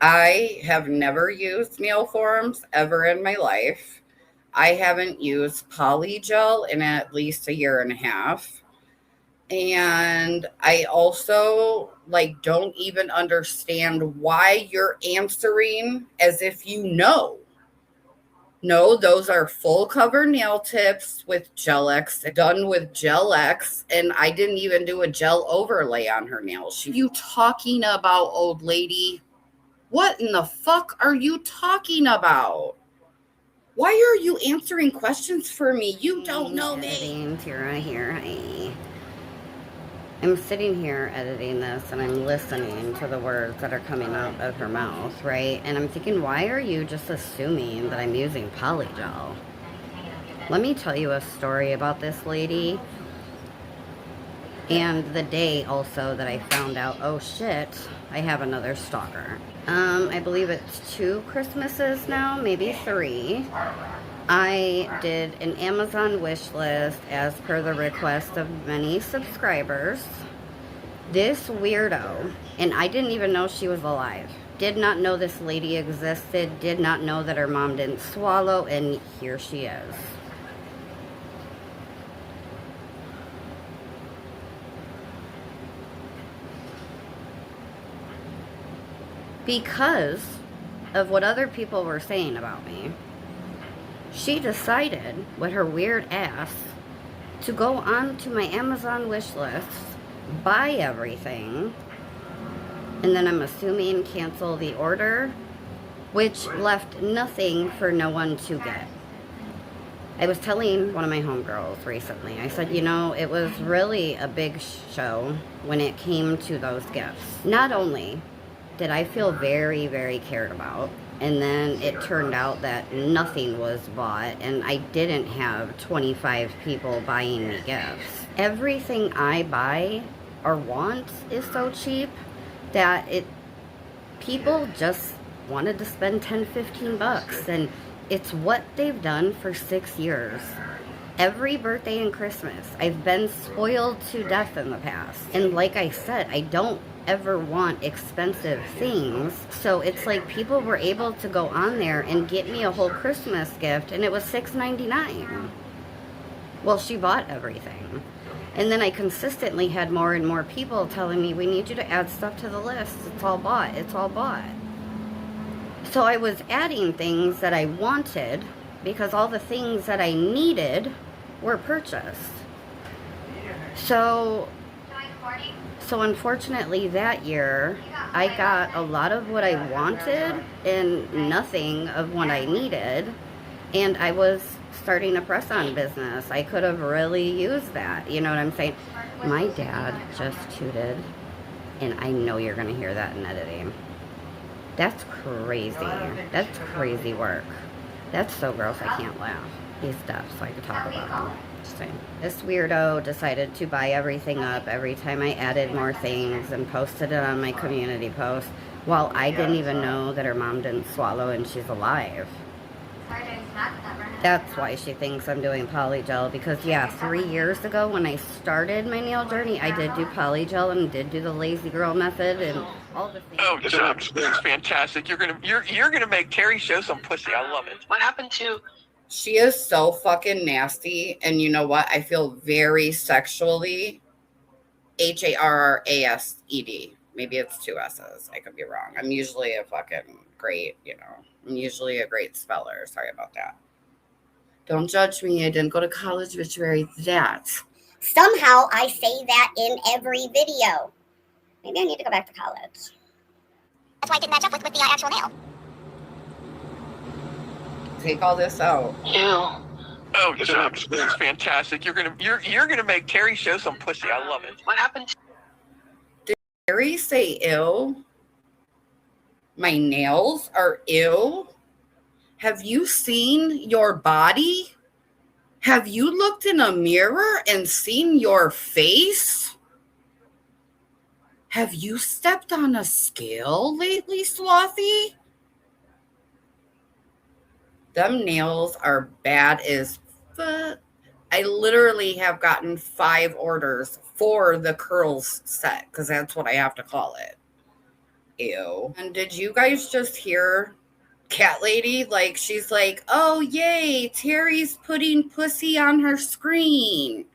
I have never used nail forms ever in my life. I haven't used polygel in at least a year and a half. And I also don't even understand why you're answering as if you know. No, those are full cover nail tips with Gel X, done with Gel X, and I didn't even do a gel overlay on her nails. You talking about, old lady? What in the fuck are you talking about? Why are you answering questions for me? You don't know me. Tara here. Hi. I'm sitting here editing this and I'm listening to the words that are coming out of her mouth, right? And I'm thinking, why are you just assuming that I'm using polygel? Let me tell you a story about this lady. And the day also that I found out, oh shit, I have another stalker. I believe it's 2 Christmases now, maybe 3. I did an Amazon wish list as per the request of many subscribers. This weirdo, and I didn't even know she was alive. Did not know this lady existed, did not know that her mom didn't swallow, and here she is. Because of what other people were saying about me, she decided, with her weird ass, to go on to my Amazon wish list, buy everything, and then I'm assuming cancel the order, which left nothing for no one to get. I was telling one of my homegirls recently, I said, it was really a big show when it came to those gifts. Not only did I feel very, very cared about, and then it turned out that nothing was bought, and I didn't have 25 people buying me gifts. Everything I buy or want is so cheap that people just wanted to spend 10, 15 bucks, and it's what they've done for 6 years. Every birthday and Christmas, I've been spoiled to death in the past. And like I said, I don't ever want expensive things, so it's like people were able to go on there and get me a whole Christmas gift, and it was $6.99. Well, she bought everything, and then I consistently had more and more people telling me, we need you to add stuff to the list, it's all bought, it's all bought. So I was adding things that I wanted because all the things that I needed were purchased. So unfortunately that year, I got a lot of what I wanted and nothing of what I needed. And I was starting a press-on business. I could have really used that. You know what I'm saying? My dad just tooted, and I know you're going to hear that in editing. That's crazy. That's crazy work. That's so gross I can't laugh. He's deaf, so I could talk about him. This weirdo decided to buy everything up every time I added more things and posted it on my community post, while I didn't even know that her mom didn't swallow and she's alive. That's why she thinks I'm doing polygel, because 3 years ago when I started my nail journey, I did do polygel and did do the lazy girl method and all the things. Oh, that's fantastic! You're gonna make Terry show some pussy. I love it. What happened to? She is so fucking nasty, and you know what? I feel very sexually. HARRASED. Maybe it's 2 S's. I could be wrong. I'm usually a fucking great, I'm usually a great speller. Sorry about that. Don't judge me. I didn't go to college, Victory. That. Somehow I say that in every video. Maybe I need to go back to college. That's why it didn't match up with the actual nail. Take all this out. Ew. Oh, this is fantastic. You're gonna make Terry show some pussy. I love it. What happened? Did Terry say ill? My nails are ill? Have you seen your body? Have you looked in a mirror and seen your face? Have you stepped on a scale lately, Slothy? Them nails are bad as fuck. I literally have gotten 5 orders for the curls set because that's what I have to call it. Ew. And did you guys just hear Cat Lady? Like, she's like, oh, yay, Terry's putting pussy on her screen.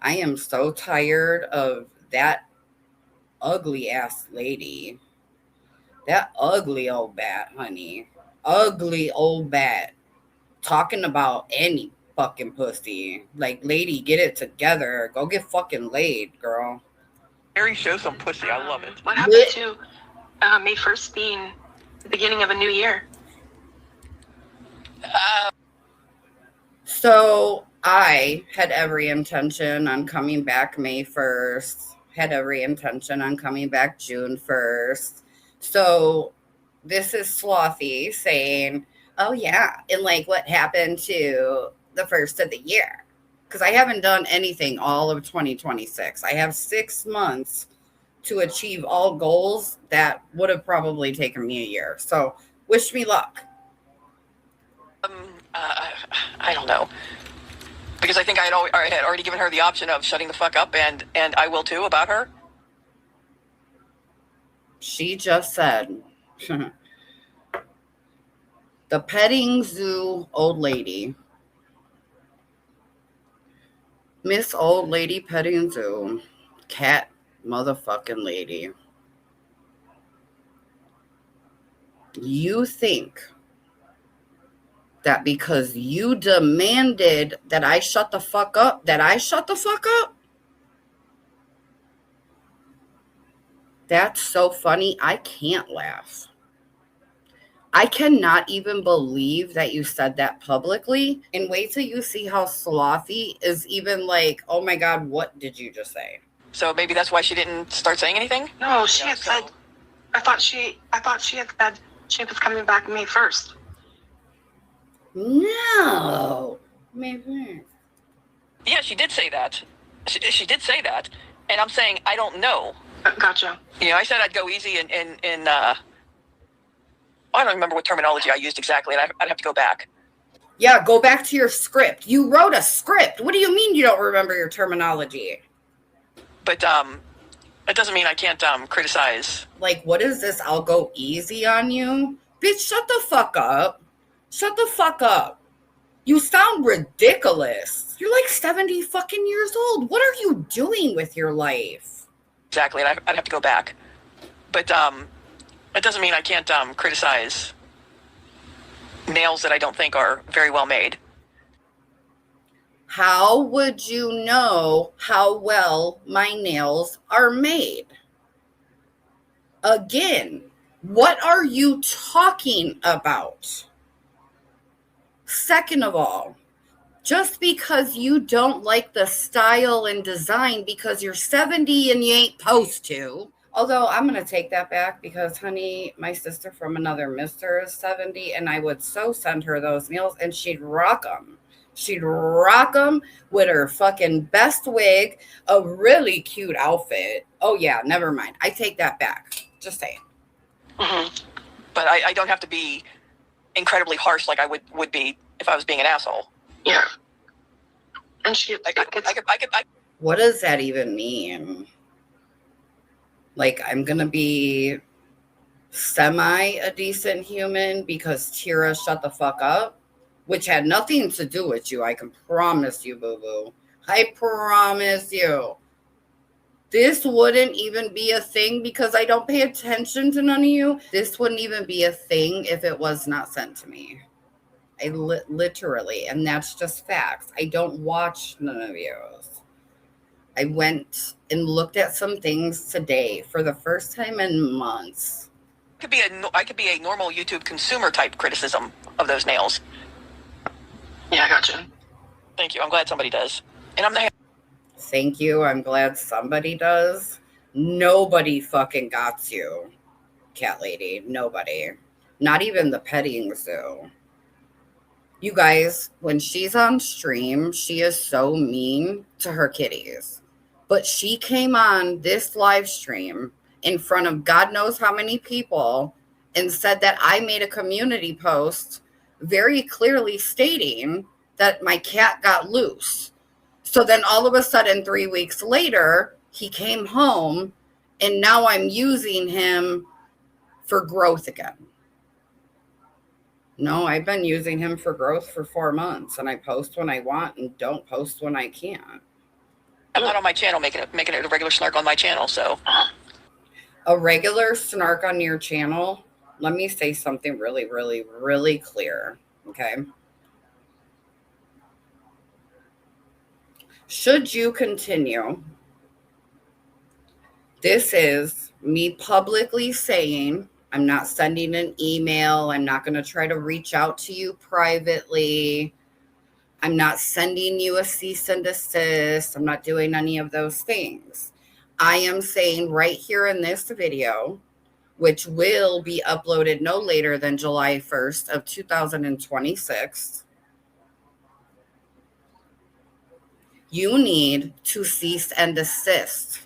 I am so tired of that ugly ass lady. That ugly old bat, honey. Ugly old bat. Talking about any fucking pussy. Like, lady, get it together. Go get fucking laid, girl. Terry show some pussy. I love it. What happened to May 1st being the beginning of a new year? So I had every intention on coming back May 1st, had every intention on coming back June 1st. So this is Slothy saying, oh yeah, and like what happened to the first of the year? Because I haven't done anything all of 2026. I have 6 months to achieve all goals that would have probably taken me a year. So wish me luck. I don't know, because I think I had already given her the option of shutting the fuck up, and I will too about her. She just said, the petting zoo old lady, Miss Old Lady Petting Zoo, cat motherfucking lady. You think that because you demanded that I shut the fuck up, that I shut the fuck up? That's so funny. I can't laugh. I cannot even believe that you said that publicly. And wait till you see how Slothy is even like, oh my God, what did you just say? So maybe that's why she didn't start saying anything? No, she had said, I thought she had said she was coming back May 1st. No. Maybe. Yeah, she did say that. She did say that. And I'm saying, I don't know. Gotcha. You know, I said I'd go easy in I don't remember what terminology I used exactly, and I'd have to go back. Yeah, go back to your script. You wrote a script. What do you mean you don't remember your terminology? But it doesn't mean I can't criticize. Like, what is this? I'll go easy on you? Bitch, shut the fuck up. Shut the fuck up. You sound ridiculous. You're like 70 fucking years old. What are you doing with your life? Exactly, and I'd have to go back. But it doesn't mean I can't criticize nails that I don't think are very well made. How would you know how well my nails are made? Again, what are you talking about? Second of all, just because you don't like the style and design because you're 70 and you ain't supposed to. Although I'm going to take that back because, honey, my sister from another mister is 70 and I would so send her those nails and she'd rock them. She'd rock them with her fucking best wig, a really cute outfit. Oh, yeah, never mind. I take that back. Just saying. Mm-hmm. But I don't have to be incredibly harsh like I would be if I was being an asshole. Yeah. And she, I could. What does that even mean? Like, I'm going to be semi a decent human because Tira shut the fuck up, which had nothing to do with you. I can promise you, boo-boo. I promise you. This wouldn't even be a thing because I don't pay attention to none of you. This wouldn't even be a thing if it was not sent to me. I literally, and that's just facts. I don't watch none of yours. I went and looked at some things today for the first time in months. I could be a normal YouTube consumer type criticism of those nails. Yeah, I gotcha. Thank you. I'm glad somebody does. And I'm the Thank you. I'm glad somebody does. Nobody fucking got you, cat lady. Nobody. Not even the petting zoo. You guys, when she's on stream, she is so mean to her kitties. But she came on this live stream in front of God knows how many people and said that I made a community post very clearly stating that my cat got loose. So then all of a sudden, 3 weeks later, he came home and now I'm using him for growth again. No, I've been using him for growth for 4 months, and I post when I want and don't post when I can't. I'm not on my channel making it a regular snark on my channel, so. A regular snark on your channel, let me say something really, really, really clear, okay? Should you continue, this is me publicly saying, I'm not sending an email. I'm not going to try to reach out to you privately. I'm not sending you a cease and desist. I'm not doing any of those things. I am saying right here in this video, which will be uploaded no later than July 1st of 2026, you need to cease and desist.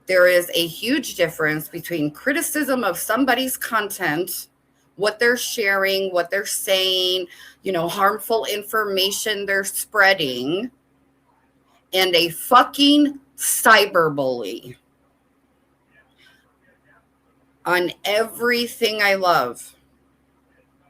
There is a huge difference between criticism of somebody's content, what they're sharing, what they're saying, harmful information they're spreading, and a fucking cyberbully on everything I love.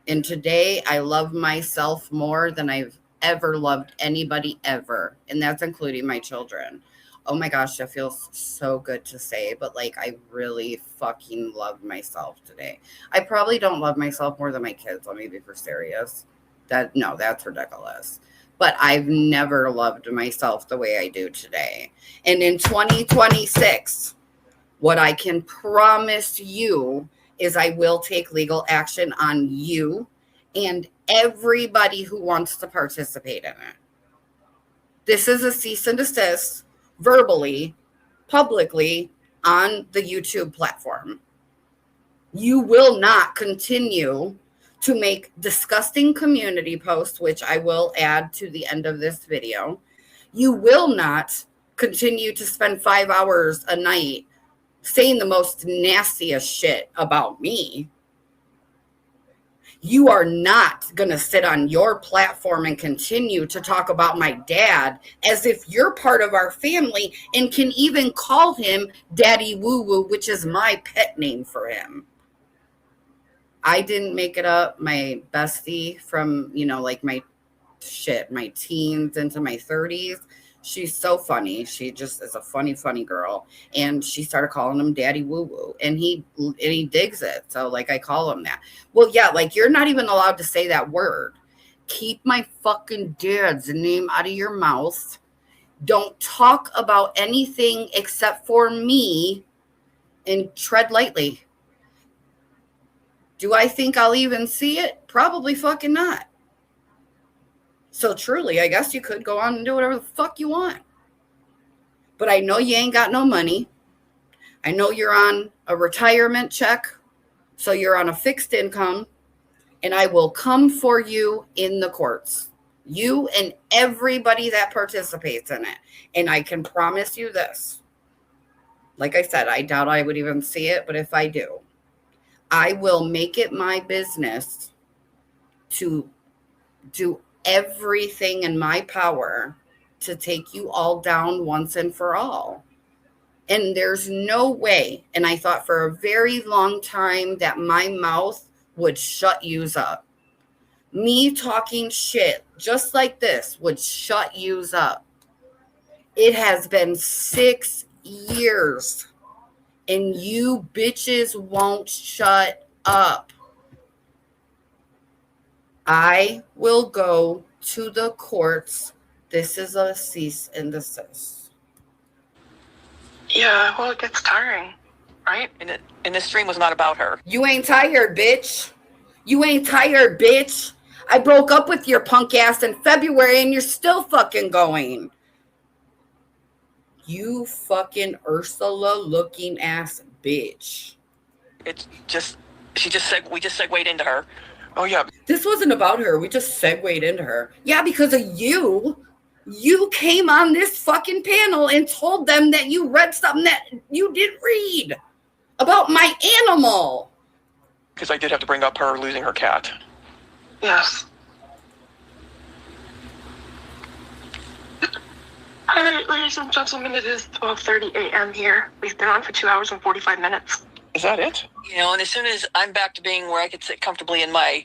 And today I love myself more than I've ever loved anybody ever. And that's including my children. Oh my gosh, that feels so good to say, but I really fucking love myself today. I probably don't love myself more than my kids. Let me be for serious. That's ridiculous. But I've never loved myself the way I do today. And in 2026, what I can promise you is I will take legal action on you and everybody who wants to participate in it. This is a cease and desist verbally, publicly on the YouTube platform. You will not continue to make disgusting community posts, which I will add to the end of this video. You will not continue to spend 5 hours a night saying the most nastiest shit about me. You are not going to sit on your platform and continue to talk about my dad as if you're part of our family and can even call him Daddy Woo Woo, which is my pet name for him. I didn't make it up. My bestie from, my teens into my 30s. She's so funny. She just is a funny, funny girl. And she started calling him Daddy Woo Woo. And he digs it. So I call him that. Well, yeah, you're not even allowed to say that word. Keep my fucking dad's name out of your mouth. Don't talk about anything except for me and tread lightly. Do I think I'll even see it? Probably fucking not. So truly, I guess you could go on and do whatever the fuck you want. But I know you ain't got no money. I know you're on a retirement check. So you're on a fixed income. And I will come for you in the courts. You and everybody that participates in it. And I can promise you this. Like I said, I doubt I would even see it. But if I do, I will make it my business to do everything in my power to take you all down once and for all. And there's no way, and I thought for a very long time that my mouth would shut yous up. Me talking shit just like this would shut yous up. It has been 6 years and you bitches won't shut up. I will go to the courts This is a cease and desist. Yeah, well, it gets tiring, right? And this stream was not about her. You ain't tired, bitch. You ain't tired, bitch. I broke up with your punk ass in February and you're still fucking going. You fucking Ursula looking ass bitch. It's just, we just segued into her. Oh, yeah. This wasn't about her. We just segued into her. Yeah, because of you. You came on this fucking panel and told them that you read something that you didn't read about my animal. Because I did have to bring up her losing her cat. Yes. All right, ladies and gentlemen, it is 12:30 a.m. here. We've been on for 2 hours and 45 minutes. Is that it? You know, and as soon as I'm back to being where I could sit comfortably in my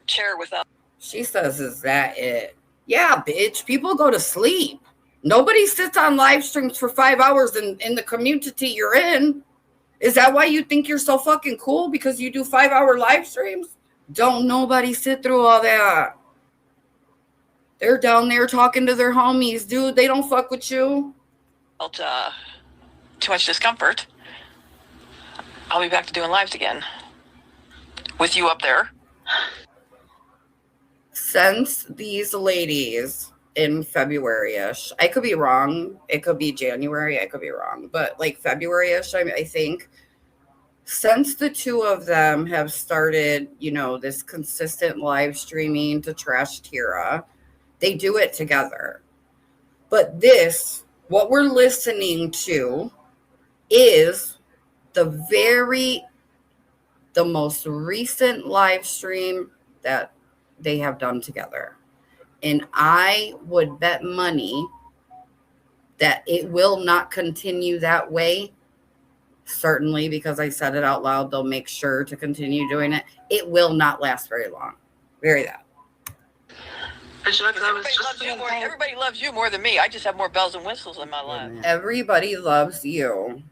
chair without... She says, is that it? Yeah, bitch. People go to sleep. Nobody sits on live streams for 5 hours in the community you're in. Is that why you think you're so fucking cool? Because you do 5-hour live streams? Don't nobody sit through all that. They're down there talking to their homies, dude. They don't fuck with you. Felt too much discomfort. I'll be back to doing lives again. With you up there. Since these ladies in February-ish, I could be wrong. It could be January. I could be wrong. But like February-ish, I think. Since the two of them have started, you know, this consistent live streaming to trash Tira, they do it together. But this, what we're listening to, is the most recent live stream that they have done together. And I would bet money that it will not continue that way. Certainly, because I said it out loud, they'll make sure to continue doing it. It will not last very long. Very that. Everybody loves you more than me. I just have more bells and whistles in my life. Everybody loves you.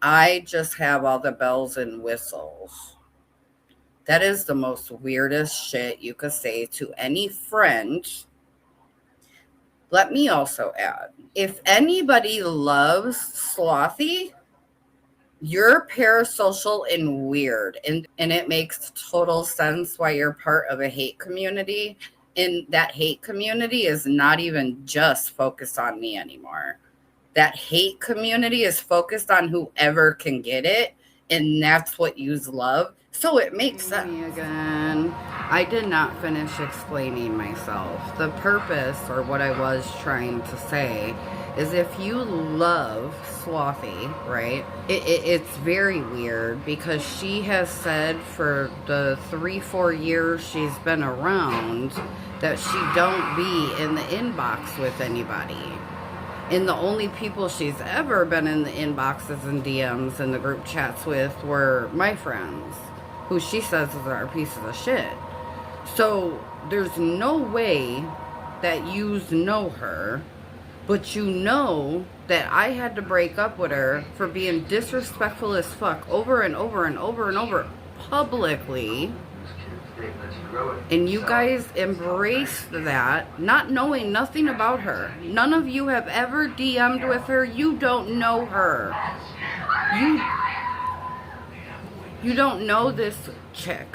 I just have all the bells and whistles. That is the most weirdest shit you could say to any friend. Let me also add, if anybody loves Slothy, you're parasocial and weird. And it makes total sense why you're part of a hate community. And that hate community is not even just focused on me anymore. That hate community is focused on whoever can get it. And that's what you love. So it makes sense. Again, I did not finish explaining myself. The purpose, or what I was trying to say, is if you love Slothy, right, it's very weird because she has said for the 3-4 years she's been around that she don't be in the inbox with anybody. And the only people she's ever been in the inboxes and DMs and the group chats with were my friends, who she says are pieces of shit. So there's no way that you know her, but you know that I had to break up with her for being disrespectful as fuck over and over and over and over publicly. And you guys embraced that, not knowing nothing about her. None of you have ever DM'd with her. You don't know her. You don't know this chick.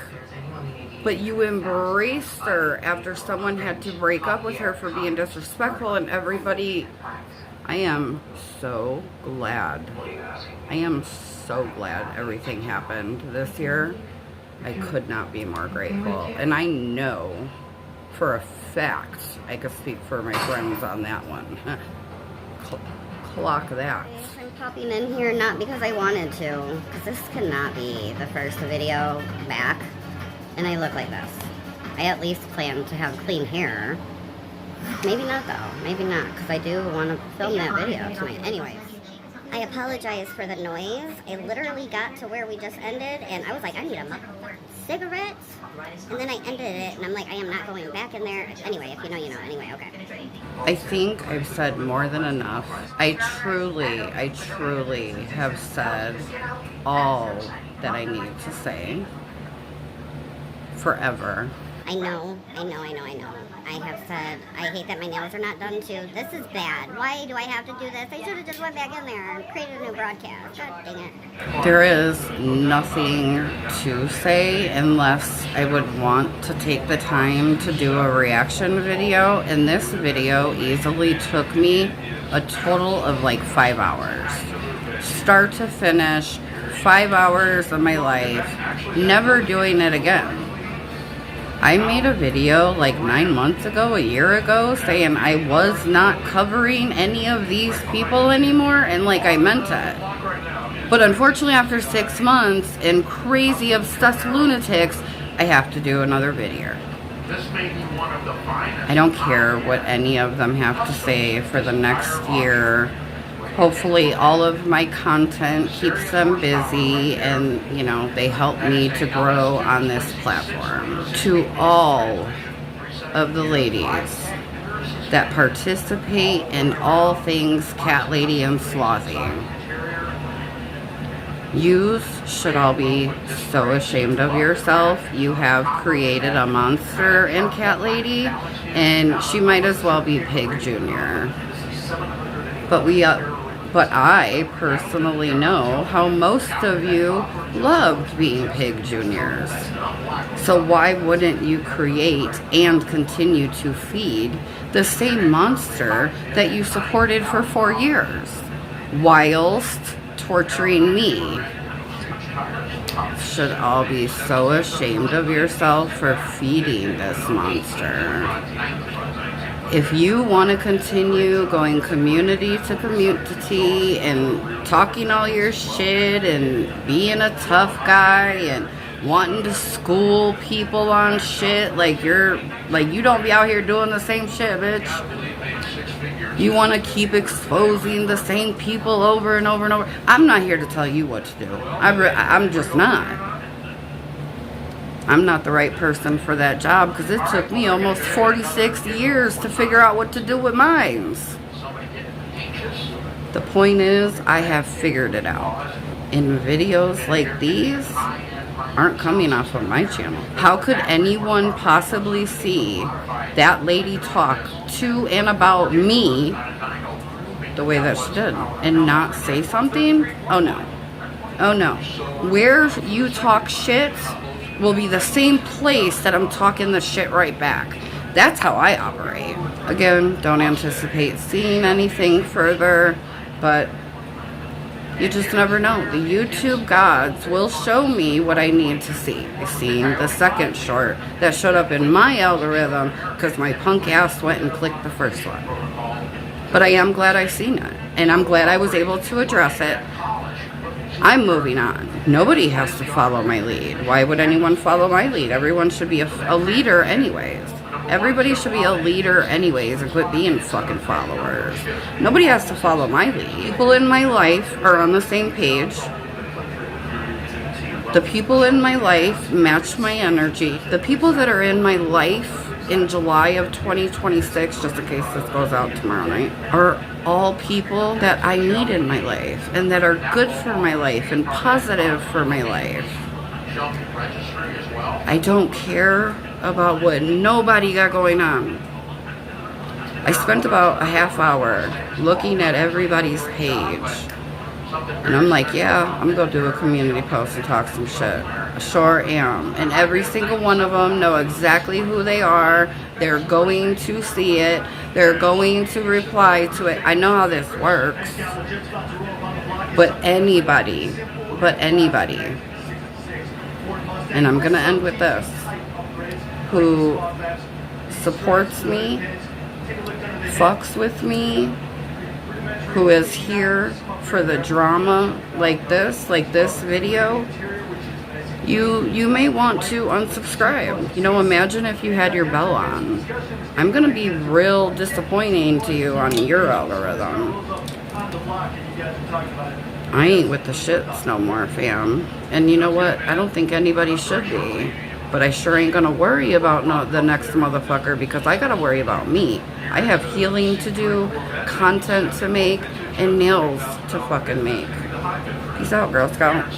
But you embraced her after someone had to break up with her for being disrespectful, and everybody... I am so glad. I am so glad everything happened this year. I could not be more grateful. And I know for a fact, I could speak for my friends on that one. Clock that. I'm popping in here not because I wanted to, because this cannot be the first video back. And I look like this. I at least plan to have clean hair. Maybe not though. Maybe not, because I do want to film that video tonight. Anyways. I apologize for the noise. I literally got to where we just ended, and I was like, I need a cigarette. And then I ended it, and I'm like, I am not going back in there. Anyway, if you know, you know. Anyway, okay. I think I've said more than enough. I truly have said all that I need to say. Forever. I know. I have said, I hate that my nails are not done too. This is bad. Why do I have to do this? I should have just went back in there and created a new broadcast. God dang it. There is nothing to say unless I would want to take the time to do a reaction video. And this video easily took me a total of like 5 hours. Start to finish, 5 hours of my life, never doing it again. I made a video like 9 months ago, a year ago, saying I was not covering any of these people anymore, and like I meant it. But unfortunately, after 6 months and crazy obsessed lunatics, I have to do another video. I don't care what any of them have to say for the next year. Hopefully all of my content keeps them busy and, you know, they help me to grow on this platform. To all of the ladies that participate in all things cat lady and slothy, you should all be so ashamed of yourself. You have created a monster in cat lady, and she might as well be Pig Jr. But I personally know how most of you loved being Pig Juniors. So why wouldn't you create and continue to feed the same monster that you supported for 4 years, whilst torturing me? Should all be so ashamed of yourself for feeding this monster. If you want to continue going community to community and talking all your shit and being a tough guy and wanting to school people on shit like you don't be out here doing the same shit, bitch. You want to keep exposing the same people over and over and over. I'm not here to tell you what to do. I'm just not. I'm not the right person for that job because it took me almost 46 years to figure out what to do with mines. The point is, I have figured it out. And videos like these aren't coming off of my channel. How could anyone possibly see that lady talk to and about me the way that she did and not say something? Oh no. Oh no. Where you talk shit will be the same place that I'm talking the shit right back. That's how I operate. Again, don't anticipate seeing anything further, but you just never know. The YouTube gods will show me what I need to see. I seen the second short that showed up in my algorithm because my punk ass went and clicked the first one. But I am glad I seen it, and I'm glad I was able to address it. I'm moving on. Nobody has to follow my lead. Why would anyone follow my lead? Everyone should be a leader anyways. Everybody should be a leader anyways and quit being fucking followers. Nobody has to follow my lead. People in my life are on the same page. The people in my life match my energy. The people that are in my life in July of 2026, just in case this goes out tomorrow night, are all people that I need in my life and that are good for my life and positive for my life. I don't care about what nobody got going on. I spent about a half hour looking at everybody's page. And I'm like, yeah, I'm going to do a community post and talk some shit. I sure am. And every single one of them know exactly who they are. They're going to see it. They're going to reply to it. I know how this works. But anybody. And I'm going to end with this. Who supports me, fucks with me, who is here for the drama like this video, you may want to unsubscribe. You know, imagine if you had your bell on. I'm gonna be real disappointing to you on your algorithm. I ain't with the shits no more, fam. And you know what? I don't think anybody should be. But I sure ain't gonna worry about the next motherfucker because I gotta worry about me. I have healing to do, content to make, and nails to fucking make. Peace out, Girl Scout.